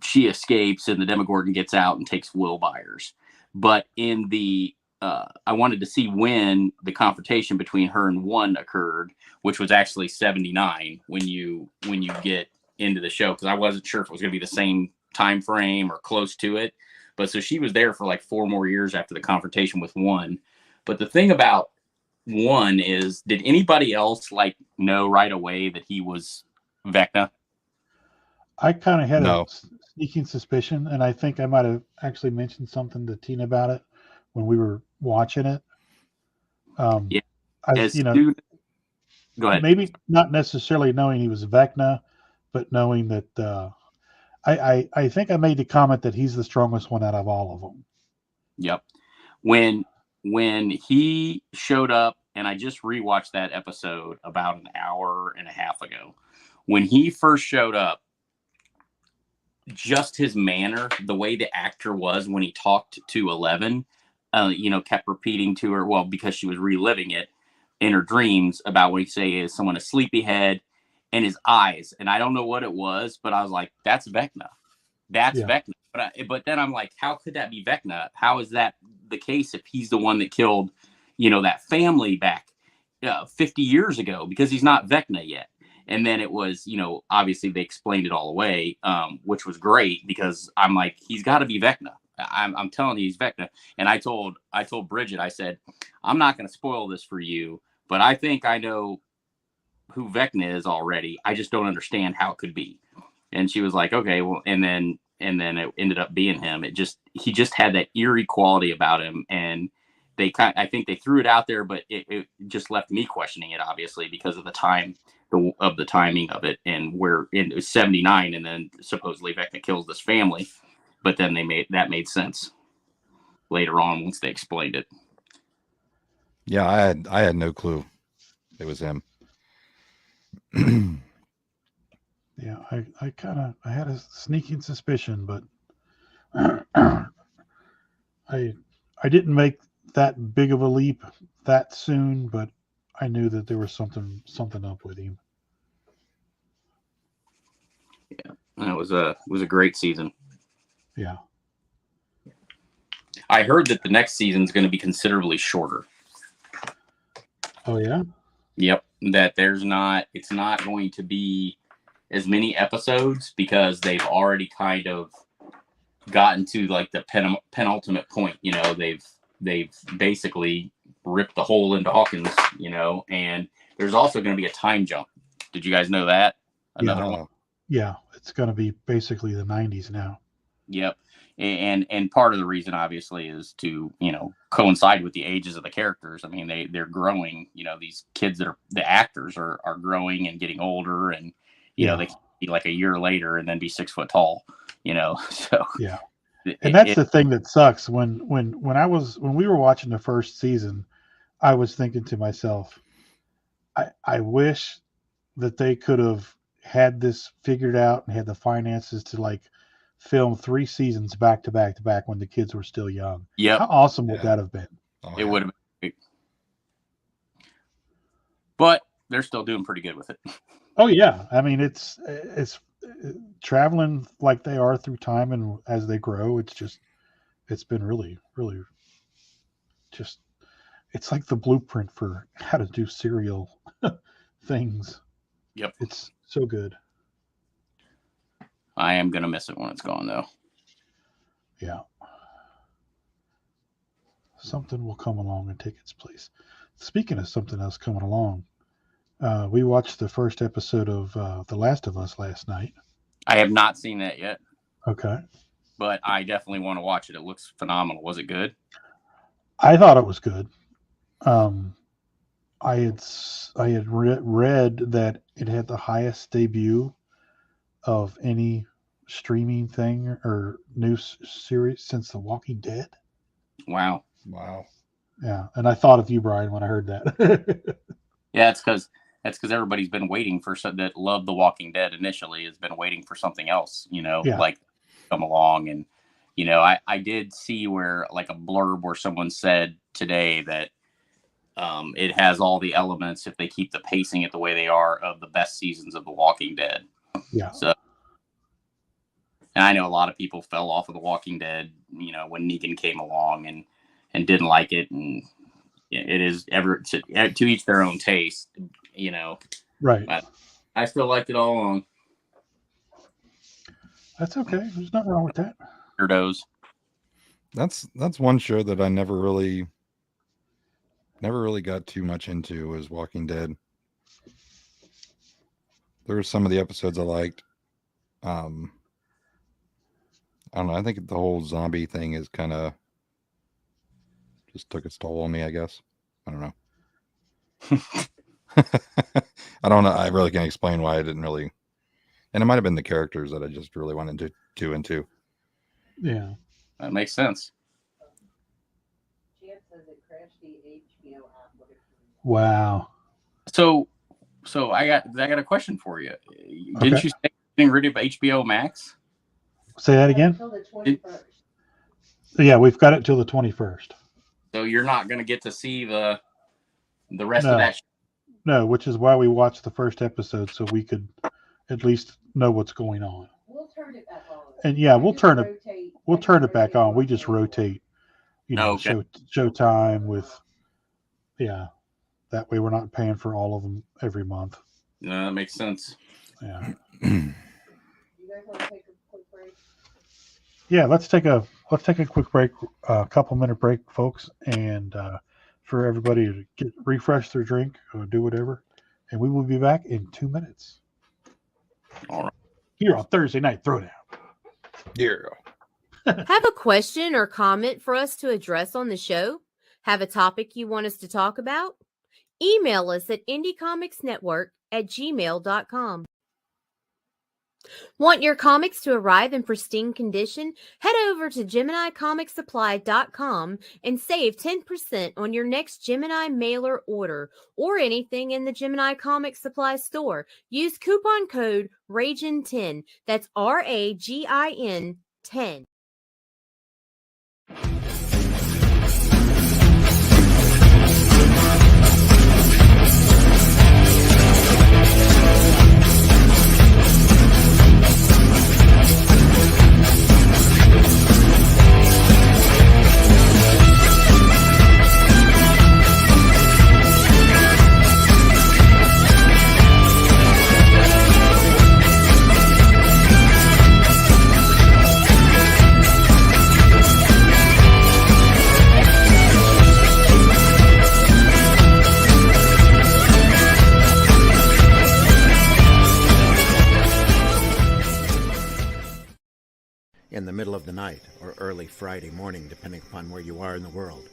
she escapes and the Demogorgon gets out and takes Will Byers. But in the I wanted to see when the confrontation between her and 1 occurred, which was actually 79 when you get into the show, because I wasn't sure if it was going to be the same time frame or close to it. But so she was there for like 4 more years after the confrontation with 1. But the thing about 1 is, did anybody else know right away that he was Vecna? I kind of had a sneaking suspicion, and I think I might have actually mentioned something to Tina about it when we were watching it. Go ahead. Maybe not necessarily knowing he was Vecna, but knowing that I think I made the comment that he's the strongest one out of all of them. Yep. When he showed up, and I just rewatched that episode about an hour and a half ago. When he first showed up, just his manner, the way the actor was when he talked to 11, kept repeating to her, well, because she was reliving it in her dreams about what he say is someone a sleepyhead, and his eyes. And I don't know what it was, but I was like, that's Vecna. That's Vecna. But then I'm like, how could that be Vecna? How is that the case if he's the one that killed, that family back 50 years ago? Because he's not Vecna yet. And then it was, obviously they explained it all away, which was great because I'm like, he's got to be Vecna. I'm telling you, he's Vecna. And I told Bridget, I said, I'm not going to spoil this for you, but I think I know who Vecna is already. I just don't understand how it could be. And she was like, okay, well, and then it ended up being him. He just had that eerie quality about him, and I think they threw it out there, but it just left me questioning it, obviously, because of the timing of it, and it was 79, and then supposedly Vecna kills this family, but then that made sense later on once they explained it. Yeah, I had no clue it was him. Yeah, I had a sneaking suspicion, but I didn't make that big of a leap that soon, but I knew that there was something up with him. Yeah, it was a great season. Yeah. I heard that the next season is going to be considerably shorter. Oh yeah? Yep, that it's not going to be as many episodes because they've already kind of gotten to like the penultimate point. You know, they've basically ripped the hole into Hawkins, you know, and there's also going to be a time jump. Did you guys know that? Another one? Yeah, it's going to be basically the 90s now. Yep. And part of the reason obviously is to, you know, coincide with the ages of the characters. I mean, they're growing, you know, these kids that are the actors are growing and getting older, and you know, they can be like a year later and then be 6 foot tall, you know. So yeah. And that's the thing that sucks. When we were watching the first season, I was thinking to myself, I wish that they could have had this figured out and had the finances to like film 3 seasons back to back to back when the kids were still young. Yeah. How awesome would that have been? It would have been great. But they're still doing pretty good with it. Oh yeah. I mean, it's traveling like they are through time, and as they grow, it's been really, really just, it's like the blueprint for how to do serial things. Yep. It's so good. I am going to miss it when it's gone, though. Yeah. Something will come along and take its place. Speaking of something else coming along, we watched the first episode of The Last of Us last night. I have not seen that yet. Okay. But I definitely want to watch it. It looks phenomenal. Was it good? I thought it was good. I had read that it had the highest debut of any streaming thing or news series since The Walking Dead. Wow. Yeah, and I thought of you, Brian, when I heard that. Yeah, that's because everybody's been waiting for that loved The Walking Dead initially has been waiting for something else, you know, like come along. And you know, I did see where like a blurb where someone said today that it has all the elements, if they keep the pacing it the way they are, of the best seasons of The Walking Dead. Yeah. So, and I know a lot of people fell off of The Walking Dead, you know, when Negan came along and didn't like it, and it is to each their own taste, you know. Right. But I still liked it all along. That's okay. There's nothing wrong with that. Weirdos. That's one show that I never really got too much into, was Walking Dead. There were some of the episodes I liked. I don't know. I think the whole zombie thing is kind of just took its toll on me, I guess. I don't know. I don't know. I really can't explain why I didn't really. And it might have been the characters that I just really wanted to into. Yeah. That makes sense. Chance says it crashed the HBO app. Wow. So I got a question for you. Didn't you say getting rid of HBO Max? Say that again? Until the 21st. Yeah, we've got it till the 21st. So you're not going to get to see the rest of that. No, which is why we watched the first episode, so we could at least know what's going on. We'll turn it back on. And yeah, we'll turn it back on. We just rotate, you know, Showtime with, that way we're not paying for all of them every month. No, that makes sense. Yeah. You guys want to take a quick break? Yeah, let's take a quick break, a couple-minute break, folks, and for everybody to refresh their drink or do whatever, and we will be back in 2 minutes. All right. Here on Thursday Night Throwdown. Yeah. Have a question or comment for us to address on the show? Have a topic you want us to talk about? Email us at indiecomicsnetwork@gmail.com. Want your comics to arrive in pristine condition? Head over to GeminiComicSupply.com and save 10% on your next Gemini mailer order or anything in the Gemini Comics Supply store. Use coupon code RAGIN10. That's RAGIN 10. In the middle of the night or early Friday morning, depending upon where you are in the world,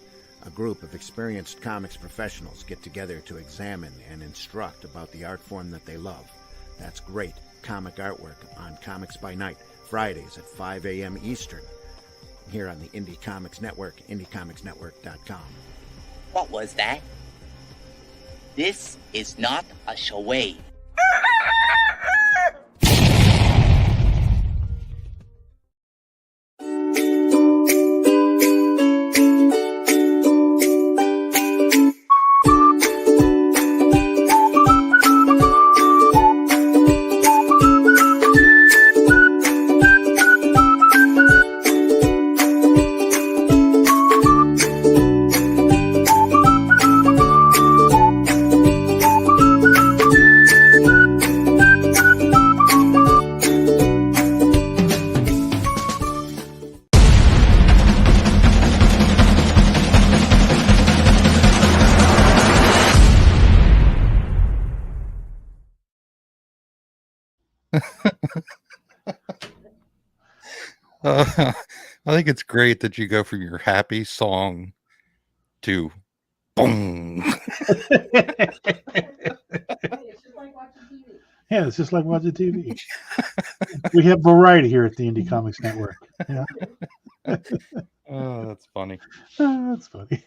a group of experienced comics professionals get together to examine and instruct about the art form that they love. That's great comic artwork on Comics by Night, Fridays at 5 a.m. Eastern, here on the Indie Comics Network, indiecomicsnetwork.com. What was that? This is not a charade. I think it's great that you go from your happy song to boom. It's just like watching TV. Yeah, it's just like watching TV. We have variety here at the Indie Comics Network. Yeah. Oh, that's funny. Oh, that's funny.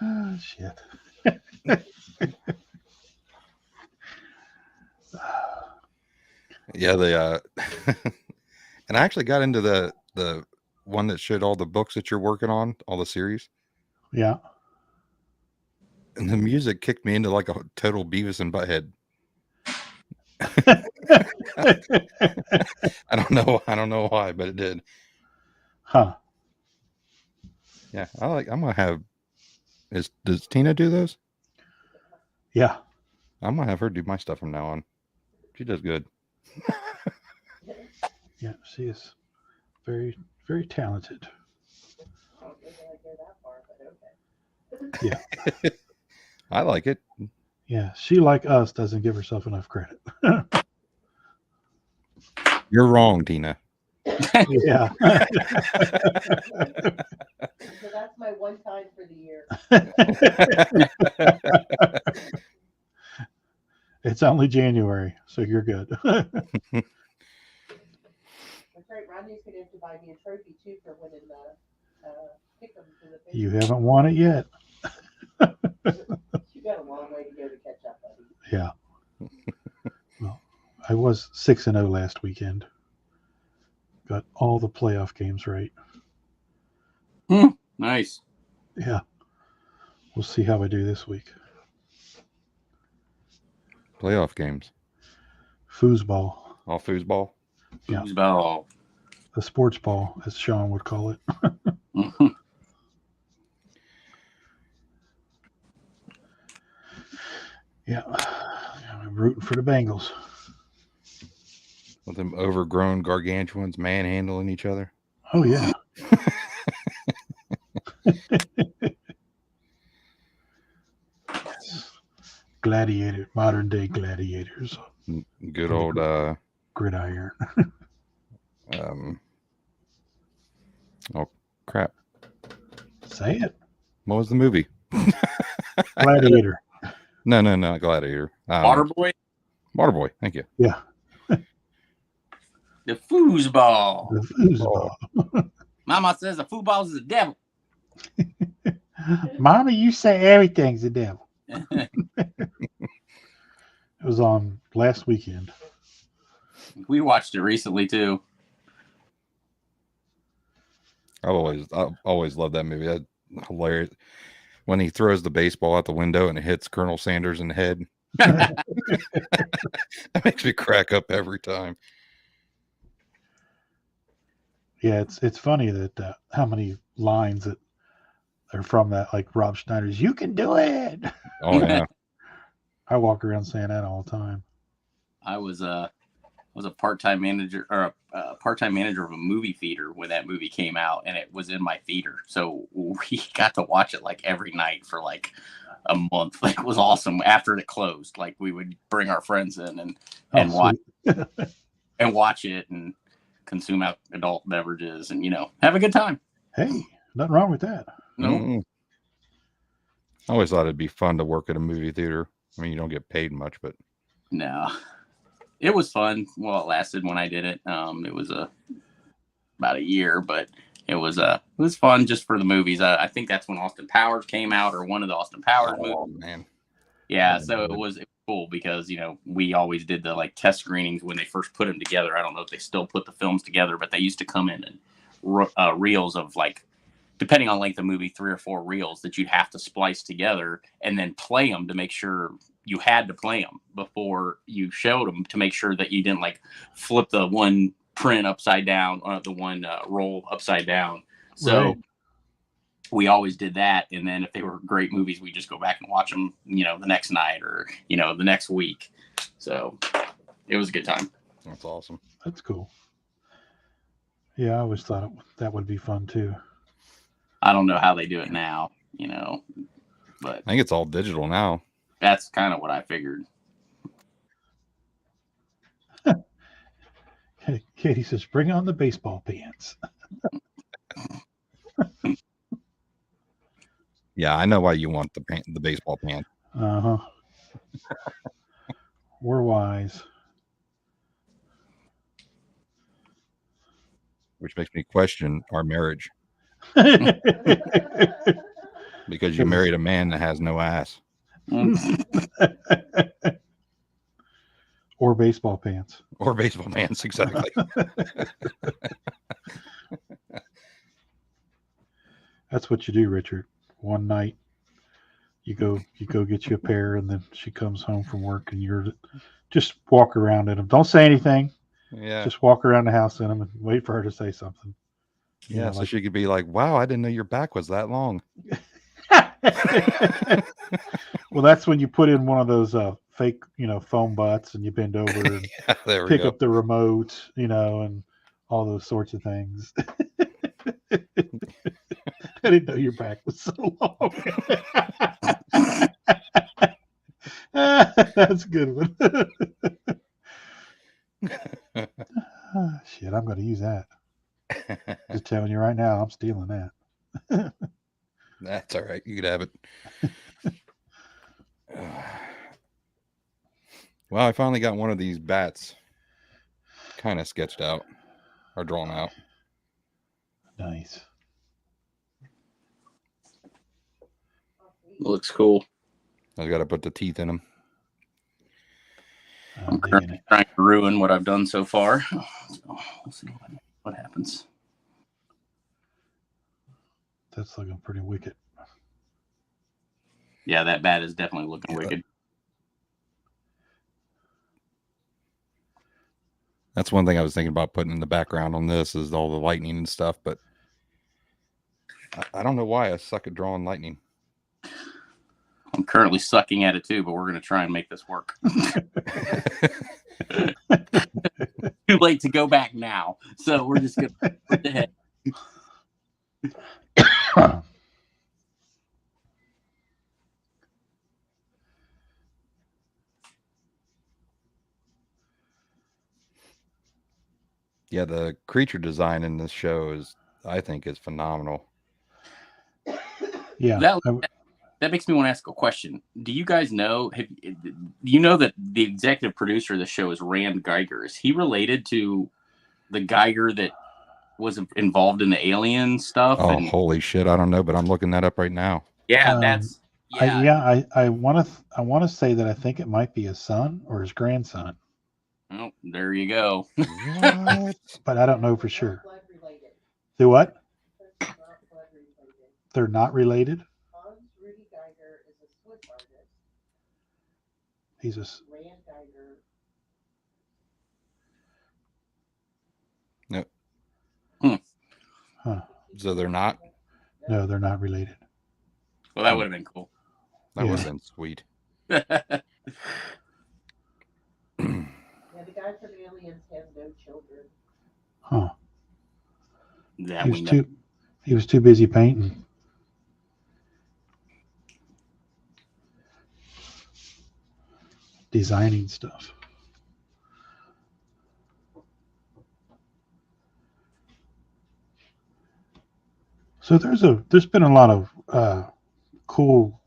Oh, shit. Yeah, they and I actually got into the one that showed all the books that you're working on, all the series. Yeah. And the music kicked me into like a total Beavis and Butthead. I don't know why, but it did. Huh. Yeah, I'm gonna have does Tina do those? Yeah. I'm gonna have her do my stuff from now on. She does good. Yeah, she is very, very talented. I don't think I go that far, but okay. Yeah. I like it. Yeah, she, like us, doesn't give herself enough credit. You're wrong, Tina. Yeah. So that's my one time for the year. It's only January, so you're good. That's right. Rodney's going to have to buy me a trophy too for winning the pick'em for the thing. You haven't won it yet. You got a long way to go to catch up, buddy. Yeah. Well, I was 6-0 last weekend. Got all the playoff games right. Nice. Yeah. We'll see how I do this week. Playoff games. Foosball. All foosball. Yeah. Foosball. The sports ball, as Sean would call it. Yeah. I'm rooting for the Bengals. with them overgrown gargantuans manhandling each other. Oh yeah. Gladiator, modern day gladiators. Good old gridiron. Oh crap! Say it. What was the movie? Gladiator. No, not Gladiator. Waterboy. Waterboy. Thank you. Yeah. The foosball. The foosball. Mama says the foosball is the devil. Mommy, you say everything's the devil. It was on last weekend. We watched it recently too. I've always loved that movie. That's hilarious. When he throws the baseball out the window and it hits Colonel Sanders in the head. That makes me crack up every time. Yeah, it's funny that how many lines that are from that, like Rob Schneider's "You can do it." Oh yeah. I walk around saying that all the time. I was a part-time manager or a part-time manager of a movie theater when that movie came out, and it was in my theater. So we got to watch it like every night for like a month. It was awesome. After it closed, like we would bring our friends in and watch and watch it and consume adult beverages and have a good time. Hey, nothing wrong with that. No. Mm-hmm. I always thought it'd be fun to work at a movie theater. I mean, you don't get paid much, but no, it was fun. Well, it lasted when I did it. It was about a year, but it was fun just for the movies. I think that's when Austin Powers came out, or one of the Austin Powers movies. Man. Yeah, so it was cool because we always did the like test screenings when they first put them together. I don't know if they still put the films together, but they used to come in and reels of like, depending on length of movie, 3 or 4 reels that you'd have to splice together and then play them to make sure you had to play them before you showed them, to make sure that you didn't like flip the one print upside down or the one roll upside down. So Right. We always did that. And then if they were great movies, we just go back and watch them, the next night or, the next week. So it was a good time. That's awesome. That's cool. Yeah, I always thought that would be fun too. I don't know how they do it now, but I think it's all digital now. that's kind of what I figured. Katie says, "Bring on the baseball pants." Yeah, I know why you want the baseball pants. Uh-huh. We're wise. Which makes me question our marriage, because you married a man that has no ass. Or baseball pants. Or baseball pants, exactly. That's what you do, Richard. One night you go get you a pair, and then she comes home from work and you're just walk around in them. Don't say anything. Yeah. Just walk around the house in them and wait for her to say something. Yeah, so she could be like, "Wow, I didn't know your back was that long." Well, that's when you put in one of those fake, foam butts, and you bend over and Yeah, there we pick go. up the remote, and all those sorts of things. I didn't know your back was so long. That's a good one. Shit, I'm going to use that. Just telling you right now, I'm stealing that. That's all right. You could have it. Well, I finally got one of these bats kind of sketched out or drawn out. Nice. Looks cool. I got to put the teeth in them. I'm currently trying to ruin what I've done so far. So we'll see what happens. That's looking pretty wicked. Yeah, that bat is definitely looking wicked. That's one thing I was thinking about putting in the background on this is all the lightning and stuff, but I don't know why I suck at drawing lightning. I'm currently sucking at it too, but we're going to try and make this work. Too late to go back now. So we're just going to put the head. Yeah, the creature design in this show I think is phenomenal. Yeah. That makes me want to ask a question. Do you guys know, do you know that the executive producer of the show is Rand Geiger? Is he related to the Geiger that was involved in the alien stuff? Oh, holy shit. I don't know, but I'm looking that up right now. Yeah, I want to say that I think it might be his son or his grandson. Oh, there you go. What? But I don't know for sure. They what? They're not related? He's a Rand Geiger. Nope. Huh. So they're not? No, they're not related. Well, that would have been cool. That would have been sweet. Yeah, the guy from Aliens has no children. Huh. Yeah, he was too busy painting. Designing stuff. So there's been a lot of cool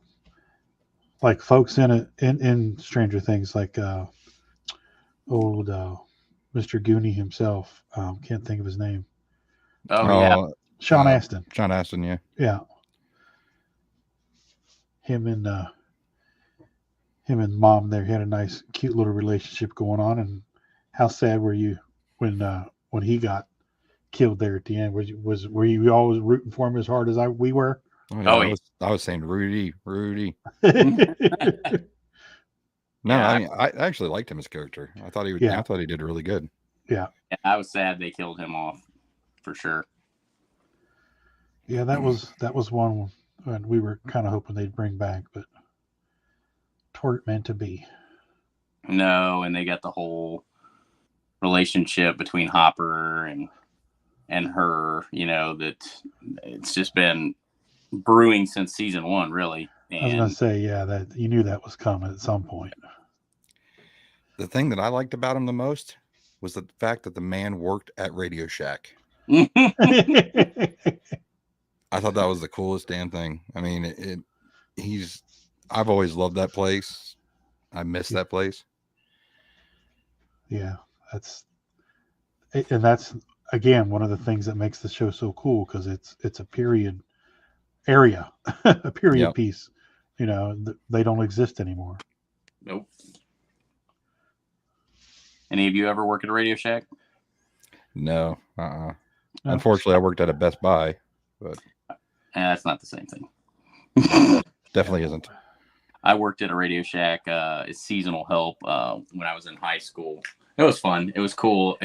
like folks in Stranger Things, like old Mr. Goonie himself. Can't think of his name. Oh yeah, Sean Astin. Sean Astin, yeah. Yeah. Him and Mom there had a nice, cute little relationship going on. And how sad were you when he got killed there at the end? Were you always rooting for him as hard as we were? Oh, yeah. I was saying Rudy. No, Yeah. I mean, I actually liked him as character. I thought he did really good. Yeah. I was sad they killed him off, for sure. Yeah, that was one and we were kind of hoping they'd bring back, but weren't meant to be. No, and they got the whole relationship between Hopper and her, that it's just been brewing since season 1, really. And I was gonna say, yeah, that you knew that was coming at some point. The thing that I liked about him the most was the fact that the man worked at Radio Shack. I thought that was the coolest damn thing. I mean, I've always loved that place. I miss that place. Yeah, that's again one of the things that makes the show so cool, because it's a period area, a period piece. They don't exist anymore. Nope. Any of you ever work at a Radio Shack? No. No. Unfortunately, I worked at a Best Buy, but that's not the same thing. Definitely isn't. I worked at a Radio Shack as seasonal help when I was in high school. It was fun. It was cool.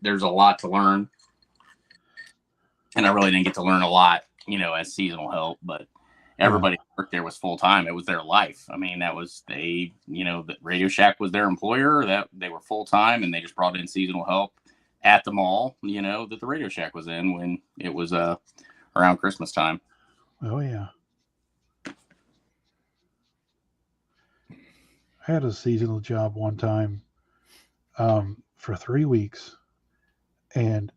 There's a lot to learn, and I really didn't get to learn a lot, as seasonal help. But everybody who worked there was full time. It was their life. I mean, that was the Radio Shack was their employer. That they were full time, and they just brought in seasonal help at the mall. That the Radio Shack was in when it was around Christmas time. Oh yeah. I had a seasonal job one time for 3 weeks, and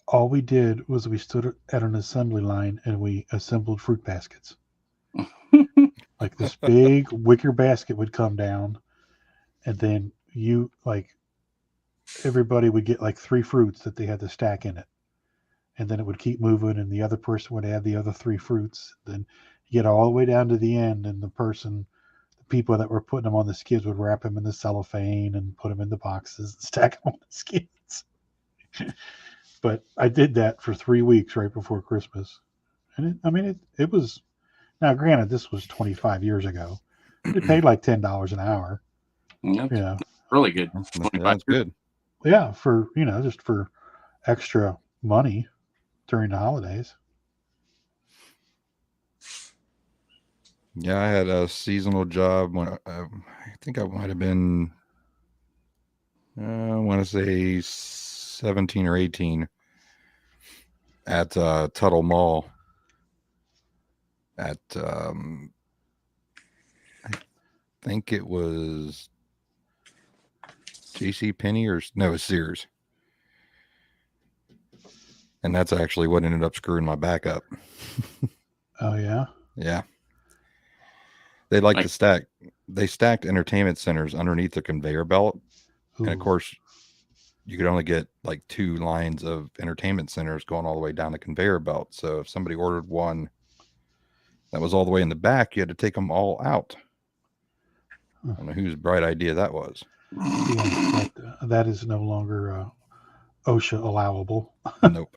all we did was we stood at an assembly line and we assembled fruit baskets. Like this big wicker basket would come down, and then everybody would get like 3 fruits that they had to stack in it, and then it would keep moving, and the other person would add the other 3 fruits. Then you get all the way down to the end, and the people that were putting them on the skids would wrap them in the cellophane and put them in the boxes and stack them on the skids. But I did that for 3 weeks right before Christmas. And it was, now granted, this was 25 years ago. It paid like $10 an hour. Yep. Really good. That's good. Yeah. For, just for extra money during the holidays. Yeah, I had a seasonal job when I think I might have been I want to say 17 or 18 at Tuttle Mall at I think it was J.C. Penney or no, Sears. And that's actually what ended up screwing my back up. Oh yeah. Yeah. They like to stack. They stacked entertainment centers underneath the conveyor belt. Ooh. And of course, you could only get like 2 lines of entertainment centers going all the way down the conveyor belt. So if somebody ordered one that was all the way in the back, you had to take them all out. I don't know whose bright idea that was. Yeah, that is no longer OSHA allowable. Nope.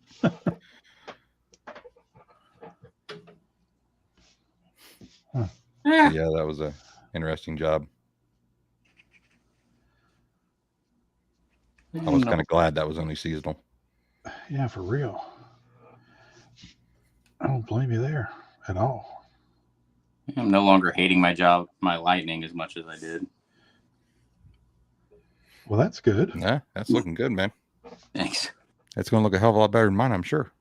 Yeah, that was a interesting job. I was kind of glad that was only seasonal. Yeah, for real. I don't blame you there at all. I'm no longer hating my job, my lightning, as much as I did. Well, that's good. Yeah, that's looking good, man. Thanks. It's going to look a hell of a lot better than mine, I'm sure.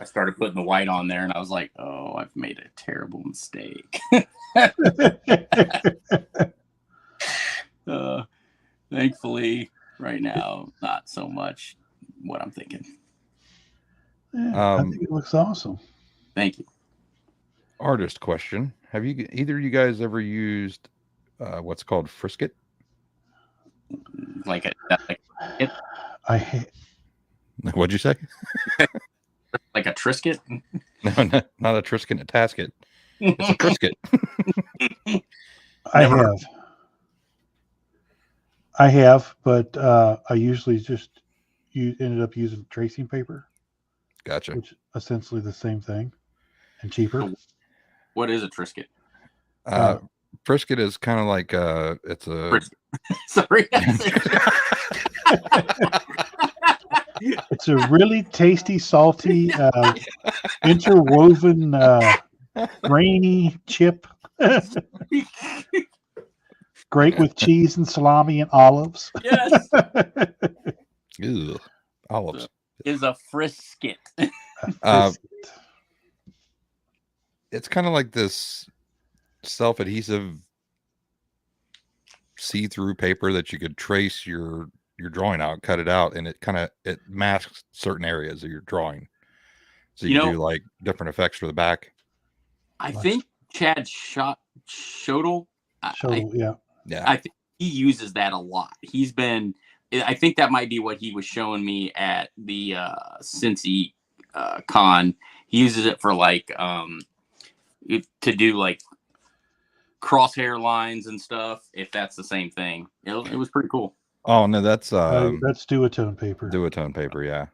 I started putting the white on there, and I was like, "Oh, I've made a terrible mistake." Thankfully, right now, not so much what I'm thinking. Yeah, I think it looks awesome. Thank you. Artist question: have you either of you guys ever used what's called Frisket? What'd you say? Like a Trisket? No, not a Trisket, a Tasket. It's a Frisket. I have, but I usually just ended up using tracing paper. Gotcha. Which essentially the same thing and cheaper. What is a Trisket? Frisket is kind of like it's a. Sorry. It's a really tasty, salty, interwoven, grainy chip. Great with cheese and salami and olives. Yes. Ew, olives. Is a Frisket. It's kind of like this self-adhesive see-through paper that you could trace your drawing out, cut it out, and it masks certain areas of your drawing. So you can do like different effects for the back. I think Chad Shodel. Yeah. I think he uses that a lot. I think that might be what he was showing me at the Cincy con. He uses it for like to do like crosshair lines and stuff. If that's the same thing, it was pretty cool. Oh no, that's duotone paper. Duotone paper, yeah.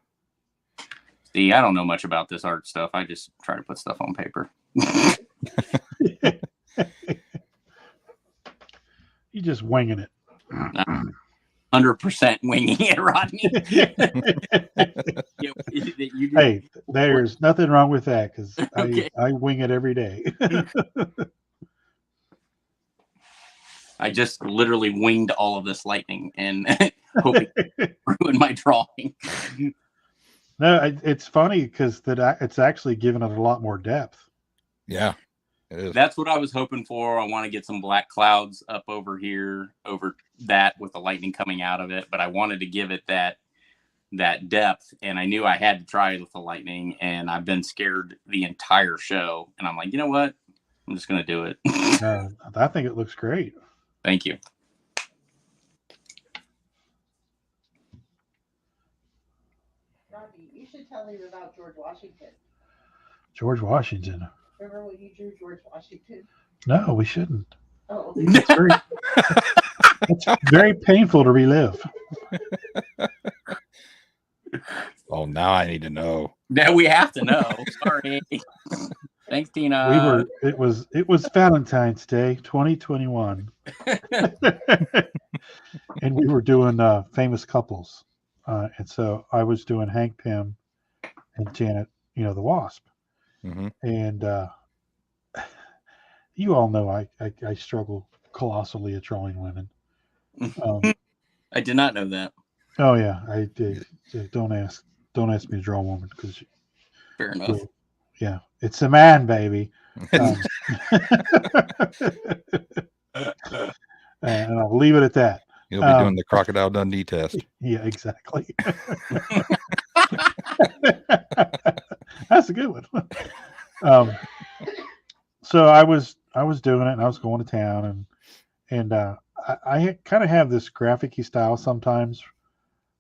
See, I don't know much about this art stuff. I just try to put stuff on paper. You're just winging it. 100% winging it, Rodney. Hey, there's nothing wrong with that because I wing it every day. I just literally winged all of this lightning and hoping to ruin my drawing. No, it's funny because it's actually given it a lot more depth. Yeah, it is. That's what I was hoping for. I want to get some black clouds up over here, over that with the lightning coming out of it. But I wanted to give it that depth, and I knew I had to try it with the lightning. And I've been scared the entire show, and I'm like, you know what? I'm just gonna do it. I think it looks great. Thank you. Robbie, you should tell him about George Washington. George Washington. Remember when you drew George Washington? No, we shouldn't. Oh. It's very painful to relive. Oh, now I need to know. Now we have to know. Sorry. Thanks, Tina. It was Valentine's Day, 2021, and we were doing famous couples, and so I was doing Hank Pym and Janet, the Wasp, mm-hmm. and you all know I struggle colossally at drawing women. I did not know that. Oh yeah, I did. Don't ask me to draw a woman because Fair enough. yeah, it's a man, baby. And I'll leave it at that. You'll be doing the Crocodile Dundee test. Yeah, exactly. That's a good one. So I was doing it, and I was going to town, and I kind of have this graphic-y style sometimes,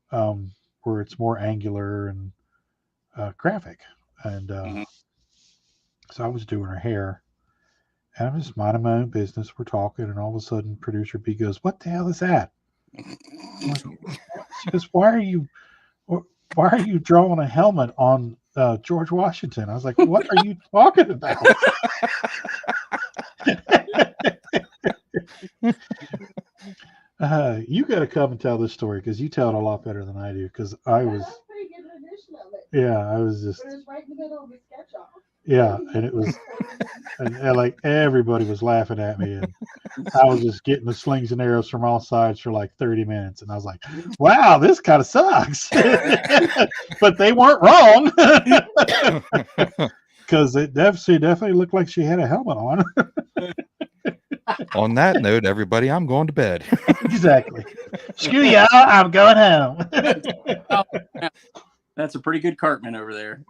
where it's more angular and graphic, and so I was doing her hair, and I'm just minding my own business. We're talking, and all of a sudden, producer B goes, "What the hell is that?" She goes, "Why are you drawing a helmet on George Washington?" I was like, "What are you talking about?" You got to come and tell this story because you tell it a lot better than I do. Because I was, That's a pretty good rendition of it. yeah, I was just, But it was right in the middle of the sketch off. yeah, and it was, and like everybody was laughing at me, and I was just getting the slings and arrows from all sides for like 30 minutes, and I was like, "Wow, this kind of sucks," but they weren't wrong because it definitely looked like she had a helmet on. On that note, everybody, I'm going to bed. Exactly. Screw y'all, I'm going home. That's a pretty good Cartman over there.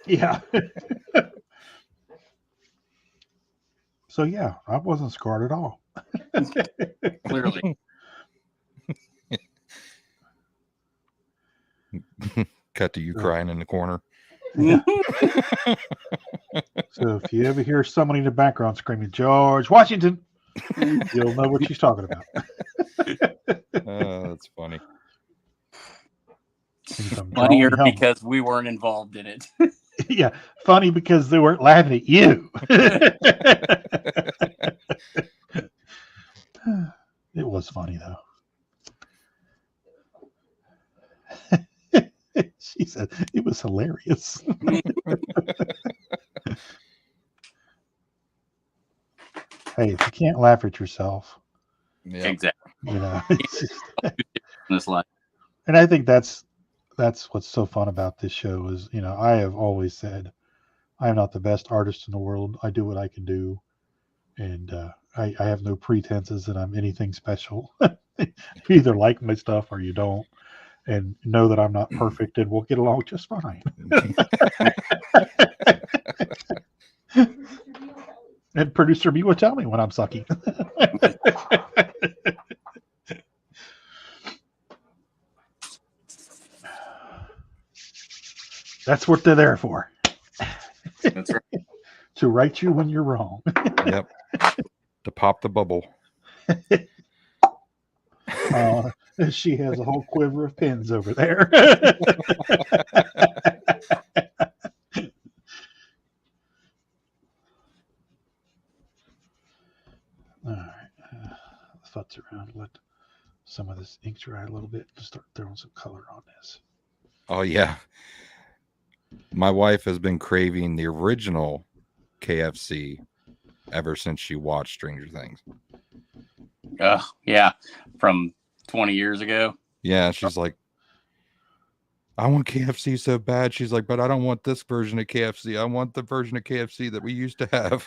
Yeah. So yeah, I wasn't scarred at all. Clearly. Cut to you crying in the corner. Yeah. So if you ever hear somebody in the background screaming "George Washington," you'll know what she's talking about. Oh, that's funny. Funnier because we weren't involved in it. Yeah, funny because they weren't laughing at you. It was funny though. She said it was hilarious. Hey, if you can't laugh at yourself, Yeah. Exactly. you know. It's just, This life. and I think that's what's so fun about this show is, you know, I have always said I'm not the best artist in the world. I do what I can do, and I have no pretenses that I'm anything special. You either like my stuff or you don't, and know that I'm not perfect, and we'll get along just fine. And producer B will tell me when I'm sucky. That's what they're there for. That's right. To right you when you're wrong. Yep. To pop the bubble. She has a whole quiver of pins over there. All right. Let's futz around. Let some of this ink dry a little bit to start throwing some color on this. Oh, yeah. My wife has been craving the original KFC ever since she watched Stranger Things. Yeah. From 20 years ago. Yeah, she's like, I want KFC so bad. She's like, but I don't want this version of KFC. I want the version of KFC that we used to have.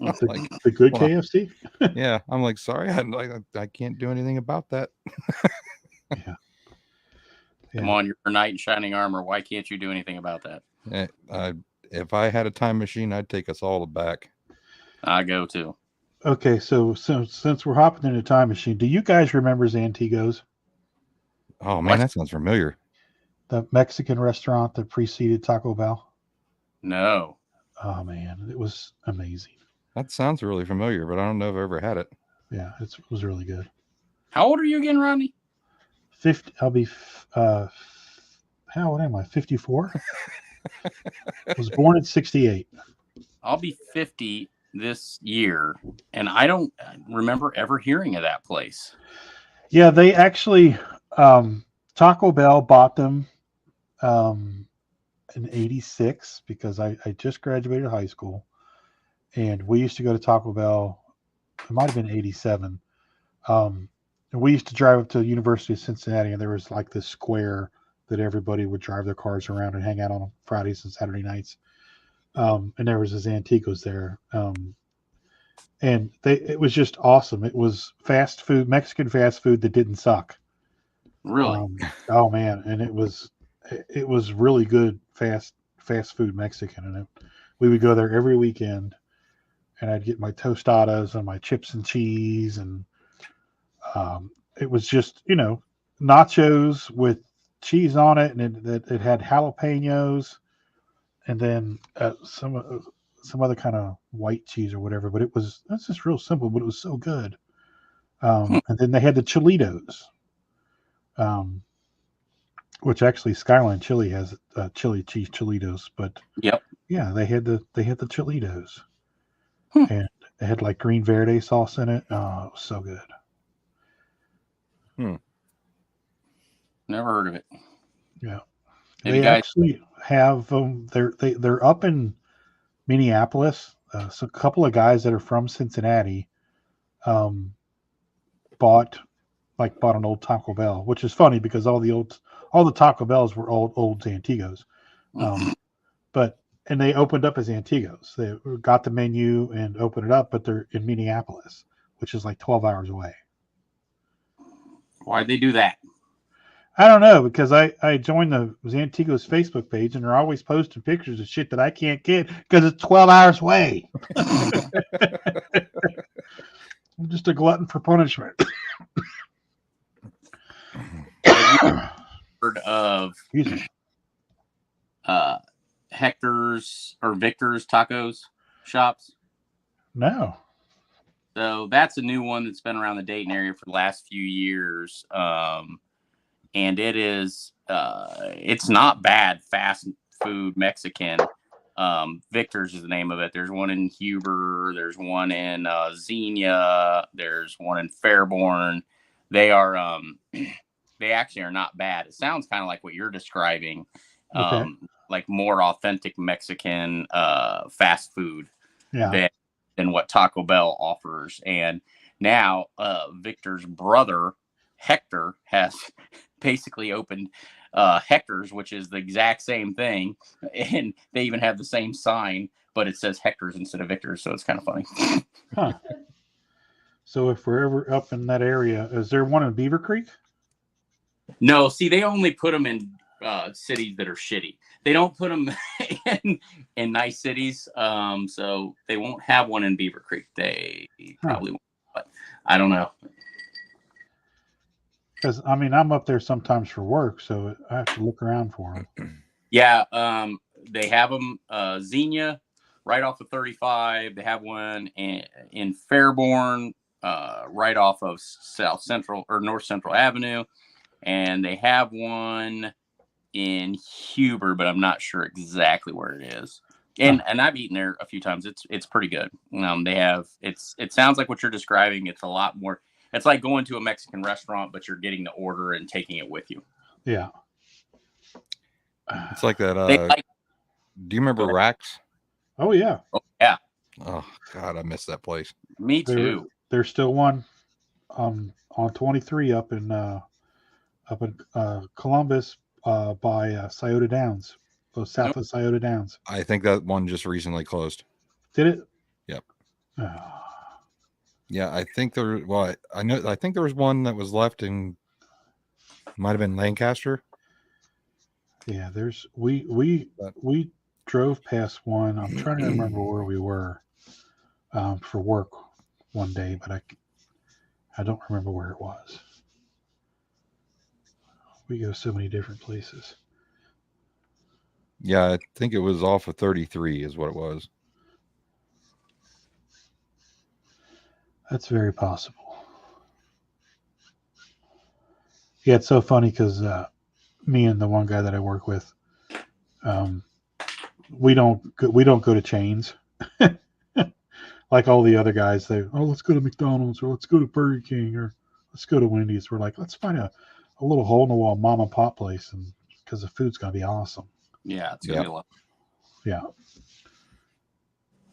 The good well, KFC? Yeah. I'm like, sorry, I can't do anything about that. Yeah. Come on, you're a knight in shining armor. Why can't you do anything about that? If I had a time machine, I'd take us all back. I go too. Okay, so since we're hopping in a time machine, do you guys remember Zantigos? Oh, man, that sounds familiar. The Mexican restaurant that preceded Taco Bell? No. Oh, man, it was amazing. That sounds really familiar, but I don't know if I've ever had it. Yeah, it was really good. How old are you again, Rodney? 50. I'll be, how old am I? 54? I was born in 68. I'll be 50 this year, and I don't remember ever hearing of that place. Yeah, they actually, Taco Bell bought them in 86 because I just graduated high school. and we used to go to Taco Bell. It might have been 87. And we used to drive up to the University of Cincinnati, and there was like this square that everybody would drive their cars around and hang out on Fridays and Saturday nights. And there was this Antigos there. And it was just awesome. It was fast food, Mexican fast food that didn't suck. Really? Oh man. And it was really good fast food Mexican. And we would go there every weekend, and I'd get my tostadas and my chips and cheese. And it was just, nachos with cheese on it. And it had jalapenos, and then some other kind of white cheese or whatever, but that's just real simple, but it was so good. And then they had the Chilitos, which actually Skyline Chili has chili cheese Chilitos, but yep. Yeah, they had the Chilitos, and it had like green verde sauce in it. Oh, it was so good. Never heard of it. Yeah. Maybe They actually have they're up in Minneapolis. So a couple of guys that are from Cincinnati bought an old Taco Bell, which is funny because all the Taco Bells were old Antigos. And they opened up as Antigos. They got the menu and opened it up, but they're in Minneapolis, which is like 12 hours away. Why'd they do that? I don't know, because I joined the Antigos Facebook page, and they're always posting pictures of shit that I can't get because it's 12 hours away. I'm just a glutton for punishment. Have you heard of Hector's or Victor's tacos shops? No. So that's a new one that's been around the Dayton area for the last few years. And it is, it's not bad fast food Mexican. Victor's is the name of it. There's one in Huber. There's one in Xenia. There's one in Fairborn. They are, they actually are not bad. It sounds kind of like what you're describing, like more authentic Mexican fast food than what Taco Bell offers. And now Victor's brother, Hector, has basically opened Hector's, which is the exact same thing, and they even have the same sign, but it says Hector's instead of Victor's, so it's kind of funny. Huh. So if we're ever up in that area, is there one in Beaver Creek? No, see, they only put them in cities that are shitty. They don't put them in nice cities, so they won't have one in Beaver Creek. They probably won't, but I don't know. Because, I'm up there sometimes for work, so I have to look around for them. Yeah, they have them, Xenia, right off of 35. They have one in Fairborn, right off of South Central or North Central Avenue. And they have one in Huber, but I'm not sure exactly where it is. And I've eaten there a few times. It's pretty good. They have, it sounds like what you're describing. It's a lot more. It's like going to a Mexican restaurant, but you're getting the order and taking it with you. Yeah. It's like that. Do you remember Rax? Oh, yeah. Oh, yeah. Oh, God, I miss that place. Me too. There's still one on 23 up in Columbus by Scioto Downs, south of Scioto Downs. I think that one just recently closed. Did it? Yep. Yeah, I think there. Well, I think there was one that was left in. Might have been Lancaster. Yeah, we drove past one. I'm trying to remember where we were for work one day, but I don't remember where it was. We go so many different places. Yeah, I think it was off of 33 is what it was. That's very possible. Yeah, it's so funny because me and the one guy that I work with, we don't go to chains like all the other guys. Let's go to McDonald's, or let's go to Burger King, or let's go to Wendy's. We're like, let's find a little hole in the wall mom and pop place, and because the food's gonna be awesome. Yeah, it's gonna be a lot. Yeah.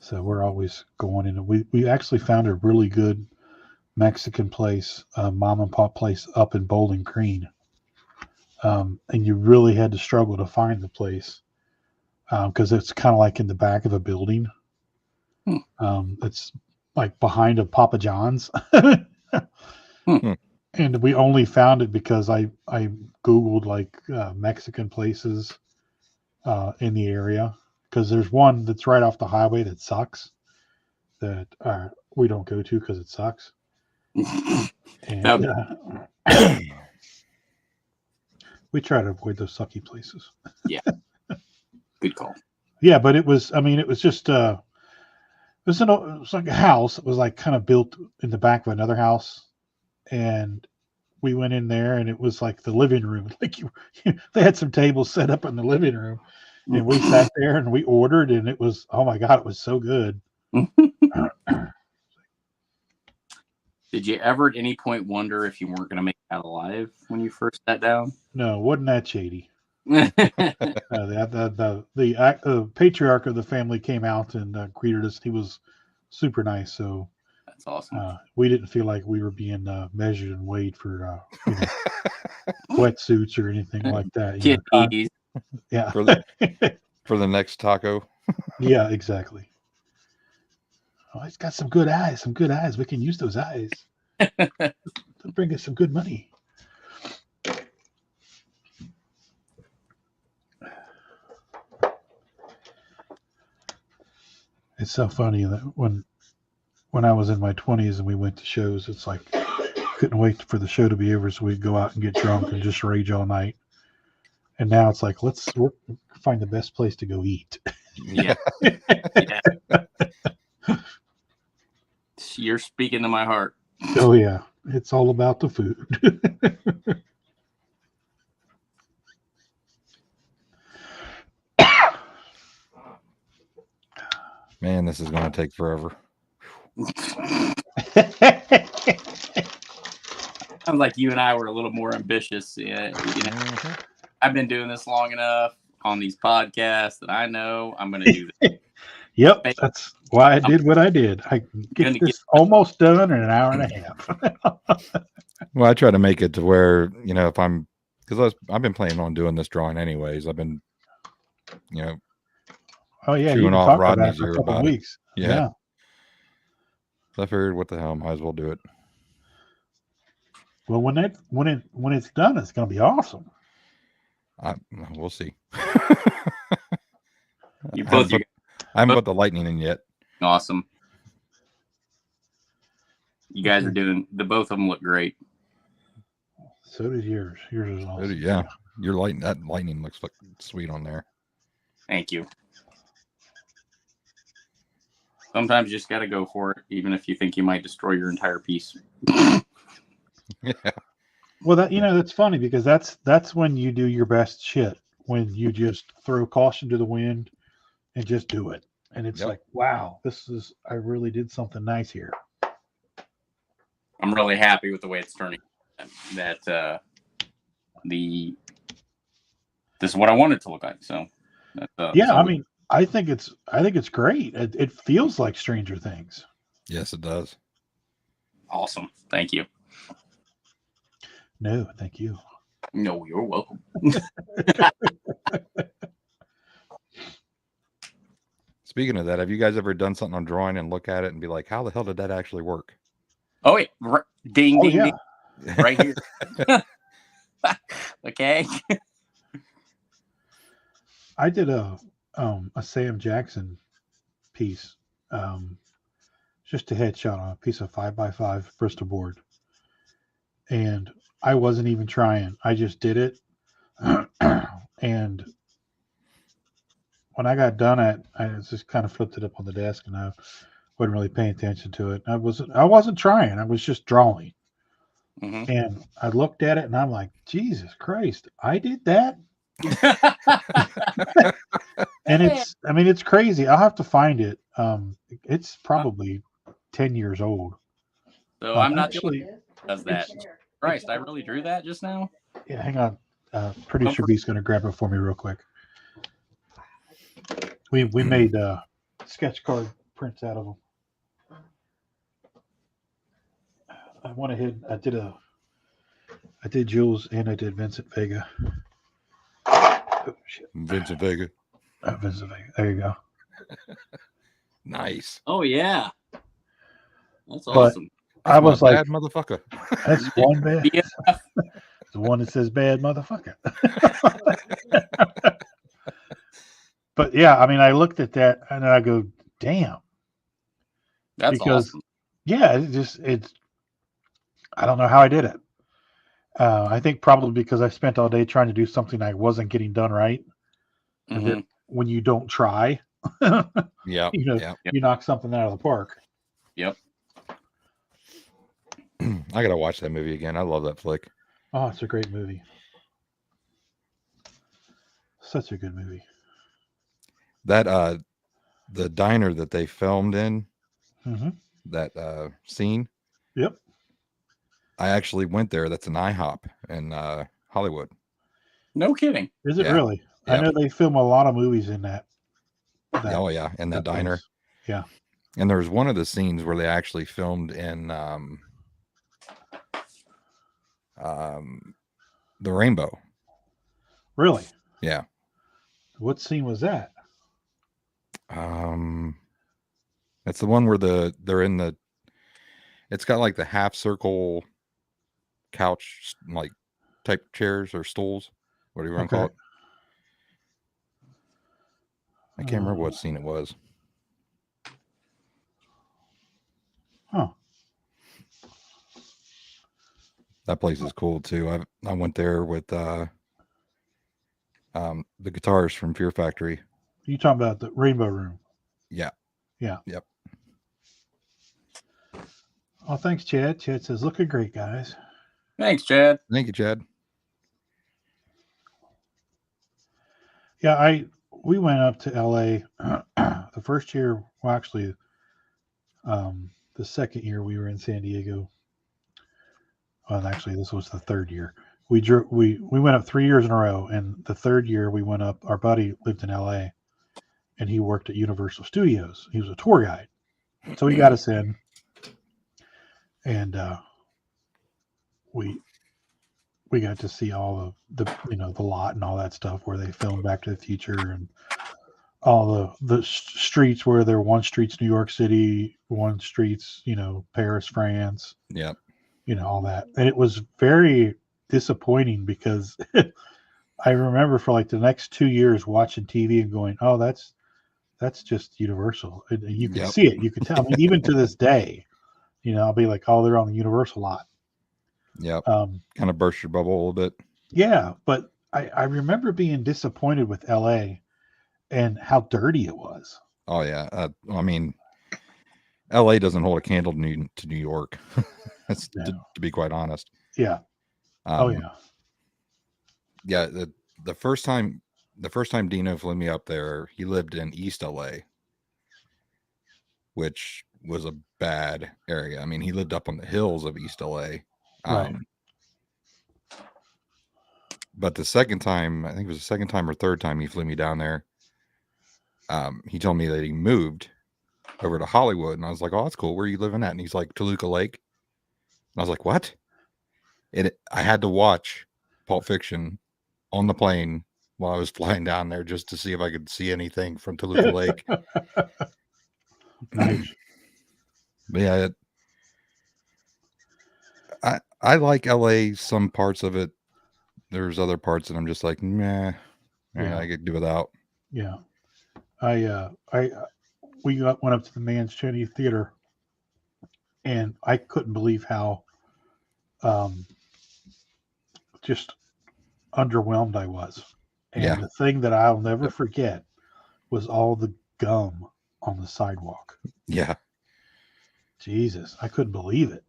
So we're always going in. We actually found a really good Mexican place, mom and pop place up in Bowling Green. And you really had to struggle to find the place because it's kind of like in the back of a building. It's like behind a Papa John's. And we only found it because I Googled like Mexican places in the area, because there's one that's right off the highway that sucks, that we don't go to because it sucks. And we try to avoid those sucky places. Yeah. Good call. Yeah, but it was just it was like a house. It was like kind of built in the back of another house. And we went in there, and it was like the living room. Like they had some tables set up in the living room, and we sat there and we ordered, and it was, oh my God, it was so good. Did you ever at any point wonder if you weren't going to make it out alive when you first sat down? No, wasn't that shady? The patriarch of the family came out and greeted us. He was super nice. So that's awesome. We didn't feel like we were being measured and weighed for wetsuits or anything like that. Yeah. For the next taco. Yeah, exactly. Oh, he's got some good eyes. Some good eyes. We can use those eyes. They'll bring us some good money. It's so funny that when I was in my 20s and we went to shows, it's like couldn't wait for the show to be over so we'd go out and get drunk and just rage all night. And now it's like, let's find the best place to go eat. Yeah. You're speaking to my heart. Oh, yeah. It's all about the food. Man, this is going to take forever. Sounds like you and I were a little more ambitious. Yeah, I've been doing this long enough on these podcasts that I know I'm going to do this. Yep, that's why I did what I did. I get this almost done in an hour and a half. Well, I try to make it to where, if because I've been planning on doing this drawing anyways. I've been, oh yeah, chewing off Rodney's ear about weeks. It. Yeah. So I figured, what the hell, might as well do it. Well, when it's done, it's going to be awesome. We'll see. I haven't put the lightning in yet. Awesome. You guys are doing both of them look great. So did yours. Yours is awesome. Yeah. That lightning looks like sweet on there. Thank you. Sometimes you just got to go for it, even if you think you might destroy your entire piece. Yeah. Well, that's funny because that's when you do your best shit, when you just throw caution to the wind and just do it. And it's like, wow, I really did something nice here. I'm really happy with the way it's turning. This is what I want it to look like. So, I think it's great. It feels like Stranger Things. Yes, it does. Awesome. Thank you. No, thank you. No, you're welcome. Speaking of that, have you guys ever done something on drawing and look at it and be like, how the hell did that actually work? Oh, wait. Ding, ding, ding. Right here. Okay. I did a Sam Jackson piece, just a headshot on a piece of 5x5 Bristol board. And I wasn't even trying. I just did it. And when I got done I just kind of flipped it up on the desk, and I wasn't really paying attention to it. I wasn't trying. I was just drawing. Mm-hmm. And I looked at it, and I'm like, Jesus Christ, I did that. And it's crazy. I'll have to find it. It's probably 10 years old. So I'm not actually does that. Christ, I really drew that just now. Yeah, hang on. Producer B's going to grab it for me real quick. We made sketch card prints out of them. I went ahead. I did Jules and I did Vincent Vega. Oh, shit. Vincent Vega. Vincent Vega. There you go. Nice. Oh yeah, that's But awesome. I was like, bad motherfucker. that's one bad. Yeah. The one that says bad motherfucker. But yeah, I mean, I looked at that and I go, damn. That's awesome. Yeah, it's. I don't know how I did it. I think probably because I spent all day trying to do something I wasn't getting done right. And then when you don't try, Yeah, you knock something out of the park. Yep. I gotta watch that movie again. I love that flick. Oh, it's a great movie. Such a good movie. That the diner that they filmed in, that scene. Yep. I actually went there. That's an IHOP in Hollywood. No kidding. Is it Yeah. really? Yep. I know they film a lot of movies in that. Oh yeah, in that diner. place. Yeah. And there was one of the scenes where they actually filmed in the Rainbow. Really? Yeah. What scene was that? It's the one where they're in the. It's got like the half circle couch like type chairs or stools, whatever you want to call it. I can't remember what scene it was. Huh. That place is cool too. I went there with the guitars from Fear Factory. You talking about the Rainbow Room? Yeah. Yeah. Yep. Oh, thanks, Chad. Chad says, "Looking great, guys." Thanks, Chad. Thank you, Chad. Yeah, we went up to LA the first year. Well, actually, the second year we were in San Diego. Well, actually, this was the third year. We went up 3 years in a row, and the third year we went up. Our buddy lived in LA, and he worked at Universal Studios. He was a tour guide, so he got us in, and we got to see all of the lot and all that stuff where they filmed Back to the Future and all the streets where there one street's New York City, one street's Paris, France. Yeah. All that. And it was very disappointing because I remember for like the next 2 years watching TV and going, oh, that's just Universal. And you can see it. You can tell. I mean, even to this day, I'll be like, oh, they're on the Universal lot. Yeah. Kind of burst your bubble a little bit. Yeah. But I remember being disappointed with LA and how dirty it was. Oh, yeah. I mean, LA doesn't hold a candle to New York. That's to be quite honest. Yeah. Oh yeah. Yeah. The first time Dino flew me up there, he lived in East LA, which was a bad area. I mean, he lived up on the hills of East LA. Right. But the second time, I think it was the second time or third time he flew me down there, he told me that he moved over to Hollywood, and I was like, "Oh, that's cool. Where are you living at?" And he's like, "Toluca Lake." And I was like, "What?" And I had to watch Pulp Fiction on the plane while I was flying down there just to see if I could see anything from Toluca Lake. Nice. But yeah, I like LA. Some parts of it. There's other parts that I'm just like, meh. Yeah. I could do without. Yeah. We went up to the Mann's Chinese Theater, and I couldn't believe how just underwhelmed I was. And the thing that I'll never forget was all the gum on the sidewalk. Yeah. Jesus, I couldn't believe it.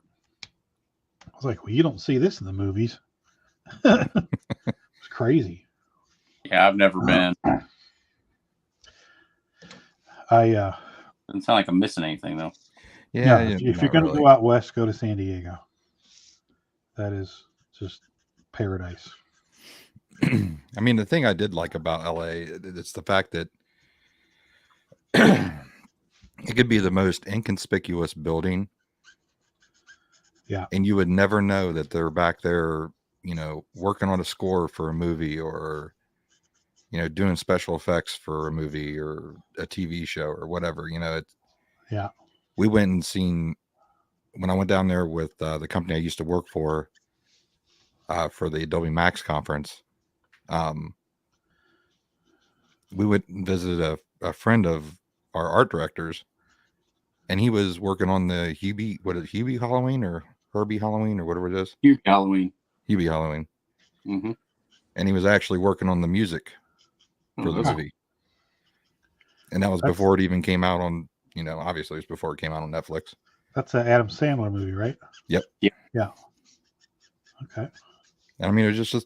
I was like, well, you don't see this in the movies. It's crazy. Yeah, I've never been. Doesn't sound like I'm missing anything though. Yeah, if you're going to go out west, go to San Diego. That is just paradise. I mean, the thing I did like about LA, it's the fact that It could be the most inconspicuous building. Yeah. And you would never know that they're back there, you know, working on a score for a movie or, you know, doing special effects for a movie or a TV show or whatever. You know, Yeah. We went and seen, when I went down there with the company I used to work for the Adobe Max conference, we went and visited a friend of our art directors, and he was working on the Hubie Halloween or Herbie Halloween or whatever it is. Hubie Halloween. Mm-hmm. And he was actually working on the music for the movie. And that was before it even came out on, you know, obviously it was before it came out on Netflix. That's an Adam Sandler movie, right? Yep. Yeah. Okay. And I mean, it was just a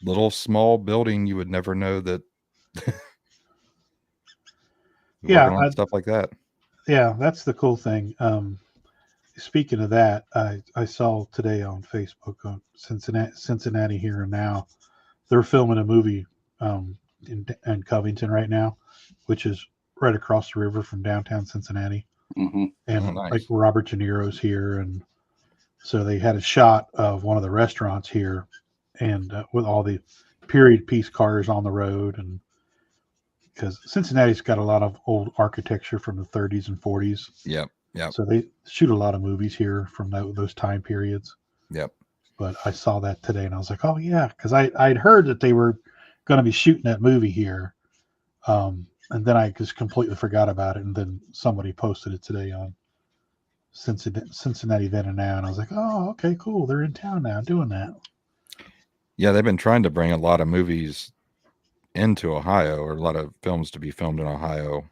little small building. You would never know that. Yeah. Stuff like that. Yeah. That's the cool thing. Speaking of that, I saw today on Facebook on Cincinnati Here and Now, they're filming a movie in Covington right now, which is right across the river from downtown Cincinnati. Mm-hmm. And nice. like Robert De Niro's here, and so they had a shot of one of the restaurants here, and with all the period piece cars on the road, and because Cincinnati's got a lot of old architecture from the 30s and 40s. Yep. So they shoot a lot of movies here from those time periods. Yep. But I saw that today, and I was like, oh yeah, because I'd heard that they were going to be shooting that movie here, and then I just completely forgot about it, and then somebody posted it today on Cincinnati Then and Now, and I was like, oh, okay, cool, they're in town now doing that. Yeah, they've been trying to bring a lot of movies into Ohio, or a lot of films to be filmed in Ohio,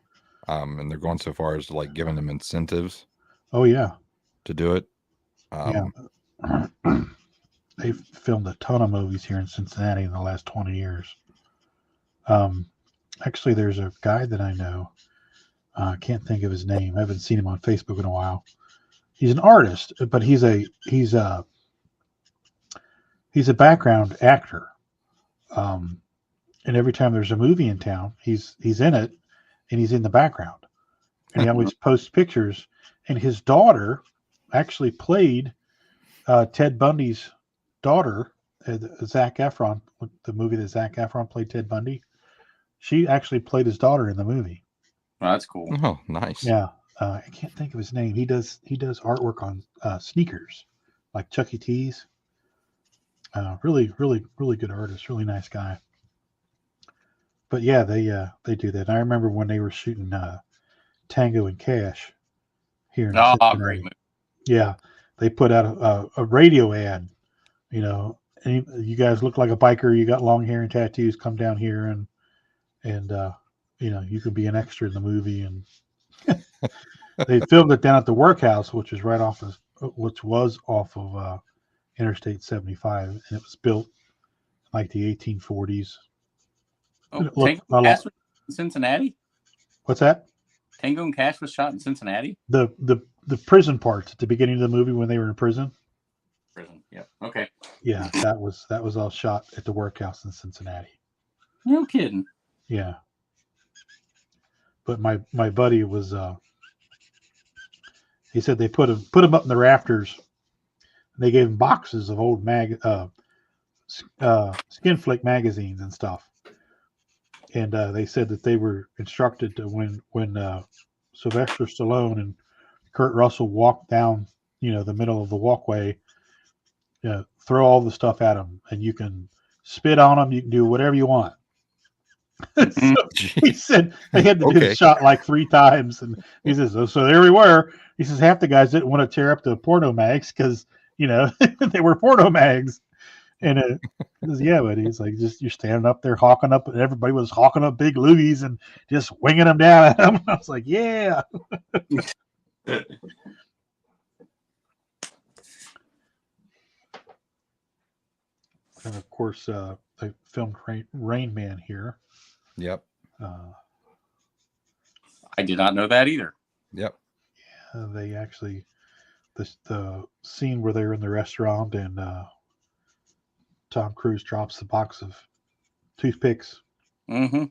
and they're going so far as to like giving them incentives. Oh yeah, to do it. Yeah, they've filmed a ton of movies here in Cincinnati in the last 20 years. Actually, there's a guy that I know. I can't think of his name. I haven't seen him on Facebook in a while. He's an artist, but he's a background actor. And every time there's a movie in town, he's in it, and he's in the background. And he always posts pictures. And his daughter actually played Ted Bundy's daughter, Zac Efron, the movie that Zac Efron played Ted Bundy. She actually played his daughter in the movie. Oh, that's cool. Oh, nice. Yeah, I can't think of his name. He does artwork on sneakers, like Chuck E. Cheese. Really good artist. Really nice guy. But yeah, they do that. I remember when they were shooting Tango and Cash here in Cincinnati. Great movie. Yeah, they put out a radio ad. You know, and you guys look like a biker. You got long hair and tattoos. Come down here and you know, you could be an extra in the movie. And they filmed it down at the workhouse, which was off of Interstate 75, and it was built like the 1840s. Oh, Tango and Cash was in Cincinnati? What's that? Tango and Cash was shot in Cincinnati? The prison parts at the beginning of the movie when they were in prison. Yeah. Okay. Yeah, that was all shot at the workhouse in Cincinnati. No kidding. Yeah. But my buddy was he said they put him up in the rafters. And they gave him boxes of old Skin Flick magazines and stuff. And they said that they were instructed to when Sylvester Stallone and Kurt Russell walked down, you know, the middle of the walkway, throw all the stuff at them, and you can spit on them. You can do whatever you want. So he said they had to do the shot like 3 times, and he says, so there we were. He says half the guys didn't want to tear up the porno mags because, you know, they were porno mags. And yeah, but he's like, just you're standing up there hawking up, and everybody was hawking up big loogies and just winging them down at him. I was like, yeah. And of course, they filmed Rain Man here. Yep. I did not know that either. Yep. Yeah, they actually the scene where they're in the restaurant and Tom Cruise drops the box of toothpicks. Mm-hmm.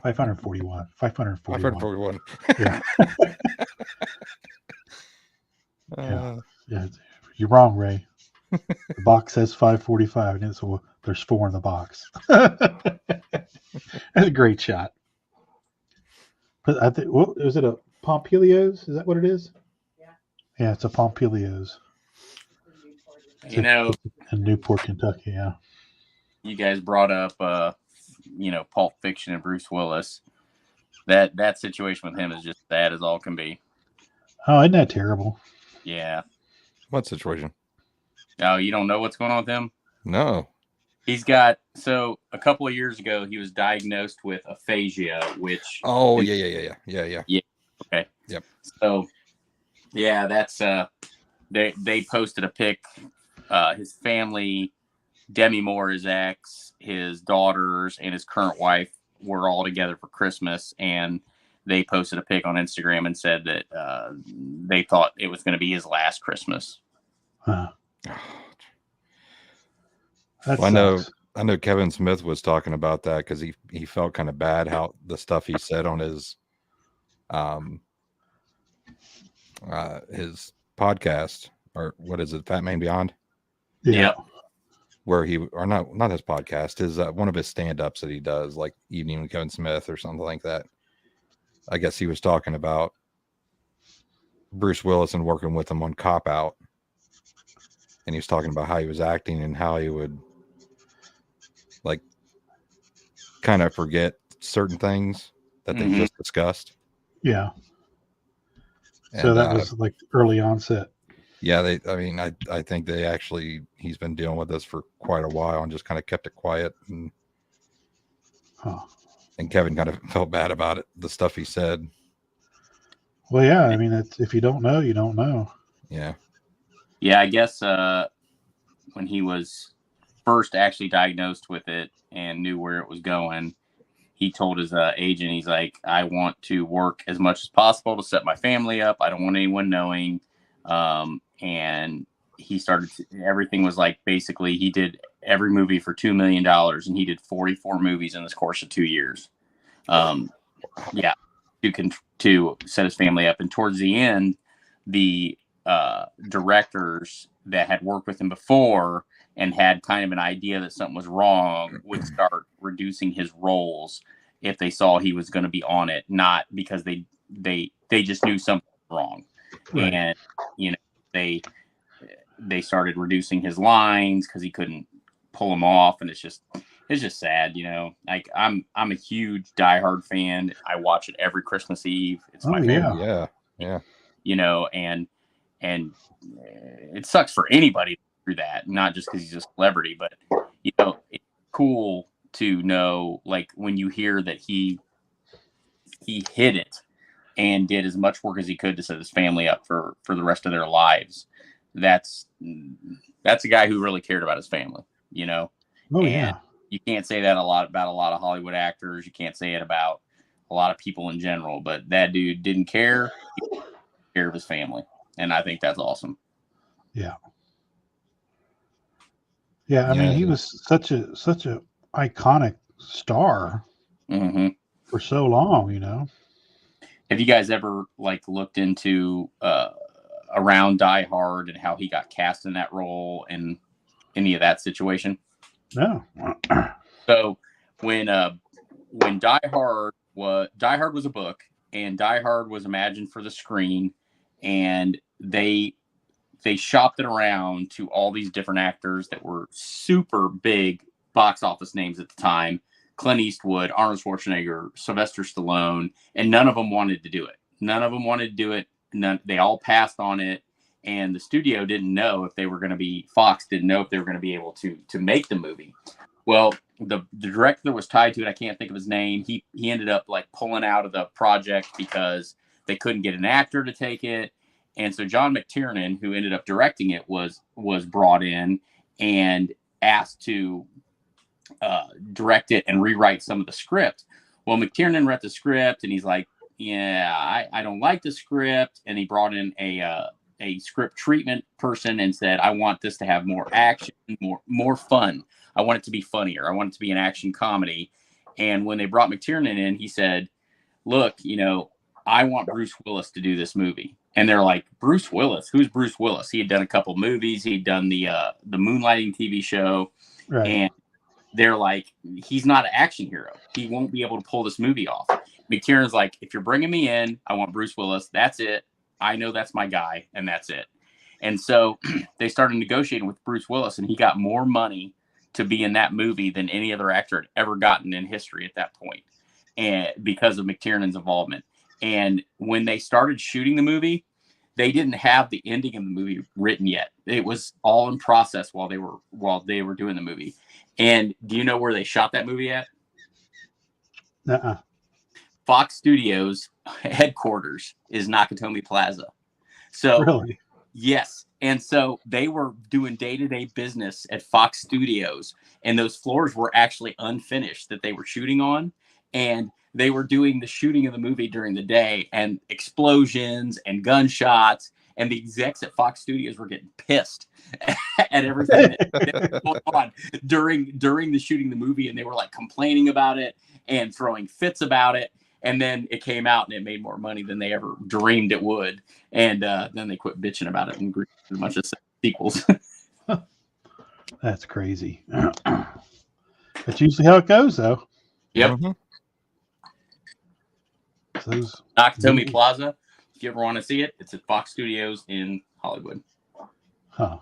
541. 541. 541. Yeah. Uh, Yeah. You're wrong, Ray. The box says 545, and so there's 4 in the box. That's a great shot. But I think, what is it? A Pompilios? Is that what it is? Yeah. Yeah, it's a Pompilios. You know, In Newport, Kentucky. Yeah. you guys brought up, Pulp Fiction and Bruce Willis. That situation with him is just sad as all can be. Oh, isn't that terrible? Yeah. what situation? Oh, you don't know what's going on with him? No. He's got, so a couple of years ago, he was diagnosed with aphasia, which. Oh, yeah. Okay. Yep. So, yeah, that's, they posted a pic, his family, Demi Moore, his ex, his daughters, and his current wife were all together for Christmas, and they posted a pic on Instagram and said that they thought it was going to be his last Christmas. Well, I know Kevin Smith was talking about that because he felt kind of bad how the stuff he said on his podcast, or what is it, Fat Man Beyond? Yeah. Where he, or not his podcast, his one of his stand-ups that he does, like Evening with Kevin Smith or something like that. I guess he was talking about Bruce Willis and working with him on Cop Out, and he was talking about how he was acting and how he would like kind of forget certain things that they just discussed. Yeah. And, so that was like early onset. Yeah, I think he's been dealing with this for quite a while and just kind of kept it quiet, and Kevin kind of felt bad about it, the stuff he said. Well, yeah, I mean, if you don't know, you don't know. Yeah. Yeah, I guess when he was first actually diagnosed with it and knew where it was going, he told his agent, he's like, I want to work as much as possible to set my family up. I don't want anyone knowing. And he started, everything was like, basically he did every movie for $2 million, and he did 44 movies in this course of 2 years. Yeah, to set his family up. And towards the end, the directors that had worked with him before and had kind of an idea that something was wrong would start reducing his roles if they saw he was going to be on it, not because they just knew something was wrong. Right. And they started reducing his lines because he couldn't pull them off, and it's just sad, Like I'm a huge Die Hard fan. I watch it every Christmas Eve. It's my favorite. Yeah. And it sucks for anybody through that, not just because he's a celebrity, but it's cool to know, like, when you hear that he hid it and did as much work as he could to set his family up for the rest of their lives. That's a guy who really cared about his family, Oh, yeah. You can't say that about a lot of Hollywood actors. You can't say it about a lot of people in general, but that dude didn't care. He took care of his family. And I think that's awesome. Yeah. Yeah. I mean, he was such a iconic star for so long, Have you guys ever looked into around Die Hard and how he got cast in that role and any of that situation? No. So when Die Hard was a book, and Die Hard was imagined for the screen, and they shopped it around to all these different actors that were super big box office names at the time: Clint Eastwood, Arnold Schwarzenegger, Sylvester Stallone, and none of them wanted to do it. They all passed on it, and the studio didn't know if they were going to be, Fox didn't know if they were going to be able to make the movie. Well, the director that was tied to it, I can't think of his name. He ended up pulling out of the project because they couldn't get an actor to take it. And so John McTiernan, who ended up directing it, was brought in and asked to direct it and rewrite some of the script. Well, McTiernan read the script and he's like, yeah, I don't like the script. And he brought in a script treatment person and said, I want this to have more action, more fun. I want it to be funnier. I want it to be an action comedy. And when they brought McTiernan in, he said, look, I want Bruce Willis to do this movie. And they're like, Bruce Willis? Who's Bruce Willis? He had done a couple movies. He'd done the Moonlighting TV show. Right. And they're like, he's not an action hero. He won't be able to pull this movie off. McTiernan's like, if you're bringing me in, I want Bruce Willis. That's it. I know that's my guy, and that's it. And so they started negotiating with Bruce Willis, and he got more money to be in that movie than any other actor had ever gotten in history at that point, and because of McTiernan's involvement. And when they started shooting the movie, they didn't have the ending of the movie written yet. It was all in process while they were doing the movie. And do you know where they shot that movie at? Uh-uh. Fox Studios headquarters is Nakatomi Plaza. So Really? Yes. And so they were doing day-to-day business at Fox Studios, and those floors were actually unfinished that they were shooting on. And they were doing the shooting of the movie during the day, and explosions and gunshots, and the execs at Fox Studios were getting pissed at everything that was going on during the shooting of the movie. And they were like complaining about it and throwing fits about it. And then it came out and it made more money than they ever dreamed it would. And then they quit bitching about it and agreed to a bunch of sequels. That's crazy. That's usually how it goes, though. Yep. Mm-hmm. Nakatomi Plaza. If you ever want to see it, it's at Fox Studios in Hollywood. Huh.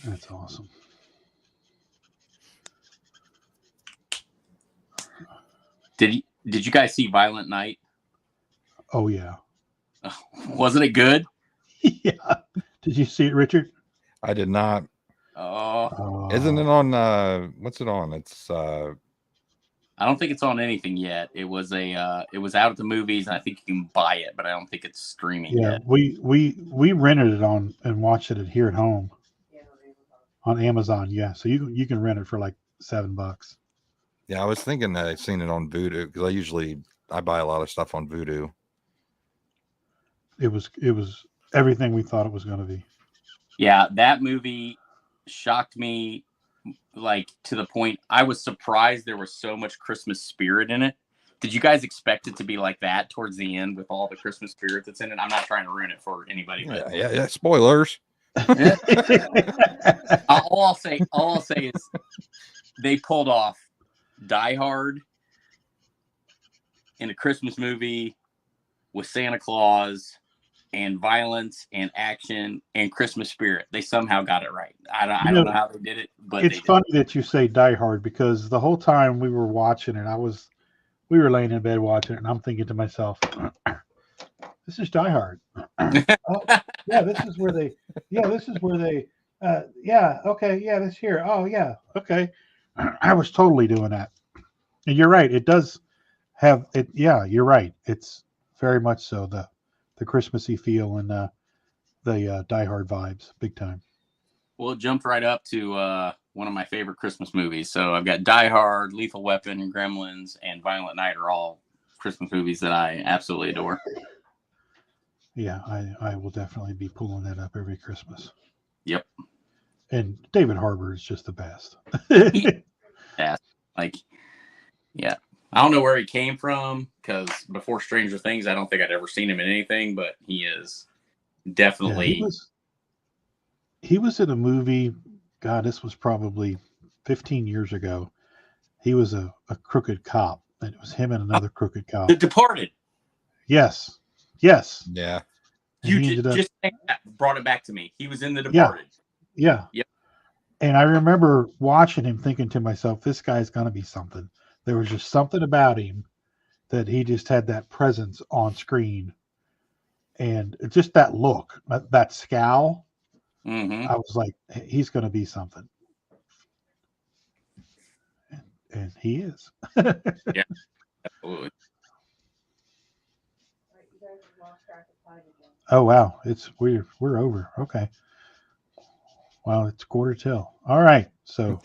That's awesome. Did you guys see Violent Night? Oh, yeah. Wasn't it good? Yeah. Did you see it, Richard? I did not. Oh. Isn't it on what's it on? It's I don't think it's on anything yet. It was it was out at the movies, and I think you can buy it, but I don't think it's streaming yet. We rented it on and watched it here at home. Yeah, on Amazon. Yeah, so you can rent it for like $7. Yeah, I was thinking that I've seen it on Vudu because I buy a lot of stuff on Vudu. It was everything we thought it was going to be. Yeah, that movie shocked me, like, to the point I was surprised there was so much Christmas spirit in it. Did you guys expect it to be like that towards the end with all the Christmas spirit that's in it? I'm not trying to ruin it for anybody. But Yeah. Spoilers. all I'll say is they pulled off Die Hard in a Christmas movie with Santa Claus and violence and action and Christmas spirit. They somehow got it right. I don't know how they did it, but it's funny that you say Die Hard, because the whole time we were watching it, we were laying in bed watching it, and I'm thinking to myself, this is Die Hard. Oh, yeah, this is where they this here. Oh yeah, okay. I was totally doing that. And you're right, it does have it. Yeah, you're right. It's very much so the Christmassy feel and the Die Hard vibes, big time. Well, it jumped right up to one of my favorite Christmas movies. So I've got Die Hard, Lethal Weapon, Gremlins, and Violent Night are all Christmas movies that I absolutely adore. Yeah, I will definitely be pulling that up every Christmas. Yep. And David Harbour is just the best. Yeah, yeah. I don't know where he came from, because before Stranger Things, I don't think I'd ever seen him in anything, but he is definitely. Yeah, he was in a movie. God, this was probably 15 years ago. He was a crooked cop, and it was him and another crooked cop. The Departed. Yes. Yeah. And You just brought it back to me. He was in The Departed. Yeah. Yep. And I remember watching him, thinking to myself, this guy's going to be something. There was just something about him that he just had that presence on screen. And just that look, that scowl, Mm-hmm. I was like, he's going to be something. And he is. Yeah, absolutely. Right, you guys have lost track of time again. Oh, wow. We're over. Okay. Well, it's 1:45. All right. So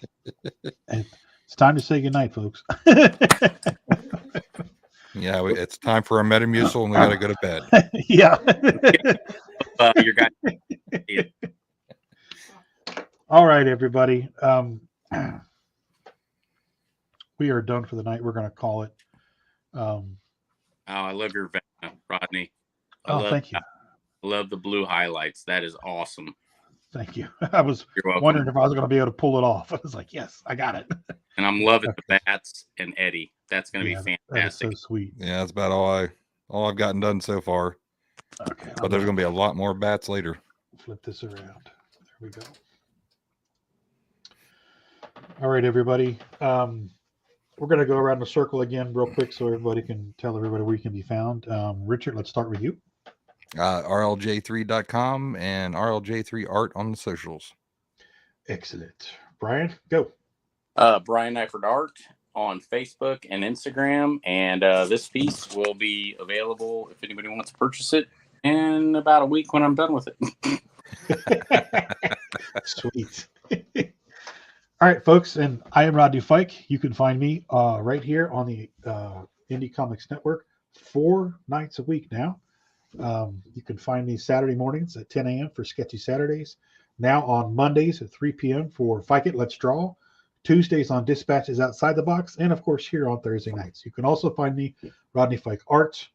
it's time to say goodnight, folks. Yeah, it's time for our Metamucil, and we got to go to bed. Yeah. Your guy. Yeah. All right, everybody. we are done for the night. We're going to call it. I love your van, Rodney. I Thank you. I love the blue highlights. That is awesome. Thank you. I was wondering if I was going to be able to pull it off. I was like, yes, I got it. And I'm loving the bats and Eddie. That's going to be fantastic. That is so sweet. Yeah, that's about all I've gotten done so far. Okay, but there's going to be a lot more bats later. Flip this around. There we go. All right, everybody. We're going to go around the circle again real quick so everybody can tell everybody where you can be found. Richard, let's start with you. RLJ3.com and RLJ3art on the socials. Excellent. Brian, go. Brian Neiford Art on Facebook and Instagram. And this piece will be available if anybody wants to purchase it in about a week when I'm done with it. Sweet. All right, folks, and I am Rodney Fyke. You can find me right here on the Indie Comics Network 4 nights a week now. You can find me Saturday mornings at 10 a.m. for Sketchy Saturdays. Now on Mondays at 3 p.m. for Fyke It, Let's Draw. Tuesdays on Dispatches Outside the Box. And, of course, here on Thursday nights. You can also find me, Rodney Fyke Art,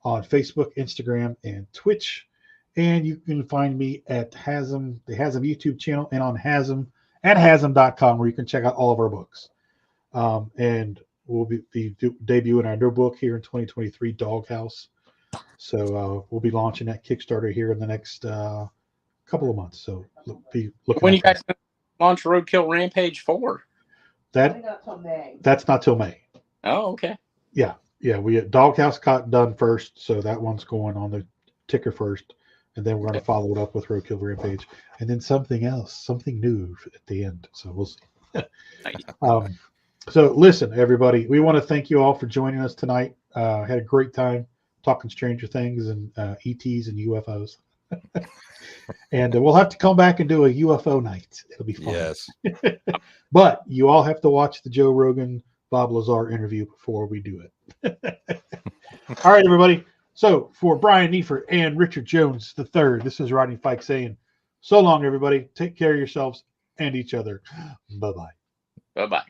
on Facebook, Instagram, and Twitch. And you can find me at the Hasm YouTube channel and on Hasm at Hasm.com, where you can check out all of our books. And we'll be debuting our new book here in 2023, Doghouse. So we'll be launching that Kickstarter here in the next couple of months. So be looking. When you guys launch Roadkill Rampage 4? That's not till May. Oh, okay. Yeah. We Doghouse got done first, so that one's going on the ticker first. And then we're going to follow it up with Roadkill Rampage. And then something else, something new at the end. So we'll see. So listen, everybody, we want to thank you all for joining us tonight. Had a great time talking Stranger Things and ETs and UFOs. And we'll have to come back and do a UFO night. It'll be fun. Yes. But you all have to watch the Joe Rogan, Bob Lazar interview before we do it. All right, everybody. So for Brian Neiford and Richard Jones III, this is Rodney Fyke saying, so long, everybody. Take care of yourselves and each other. Bye-bye. Bye-bye.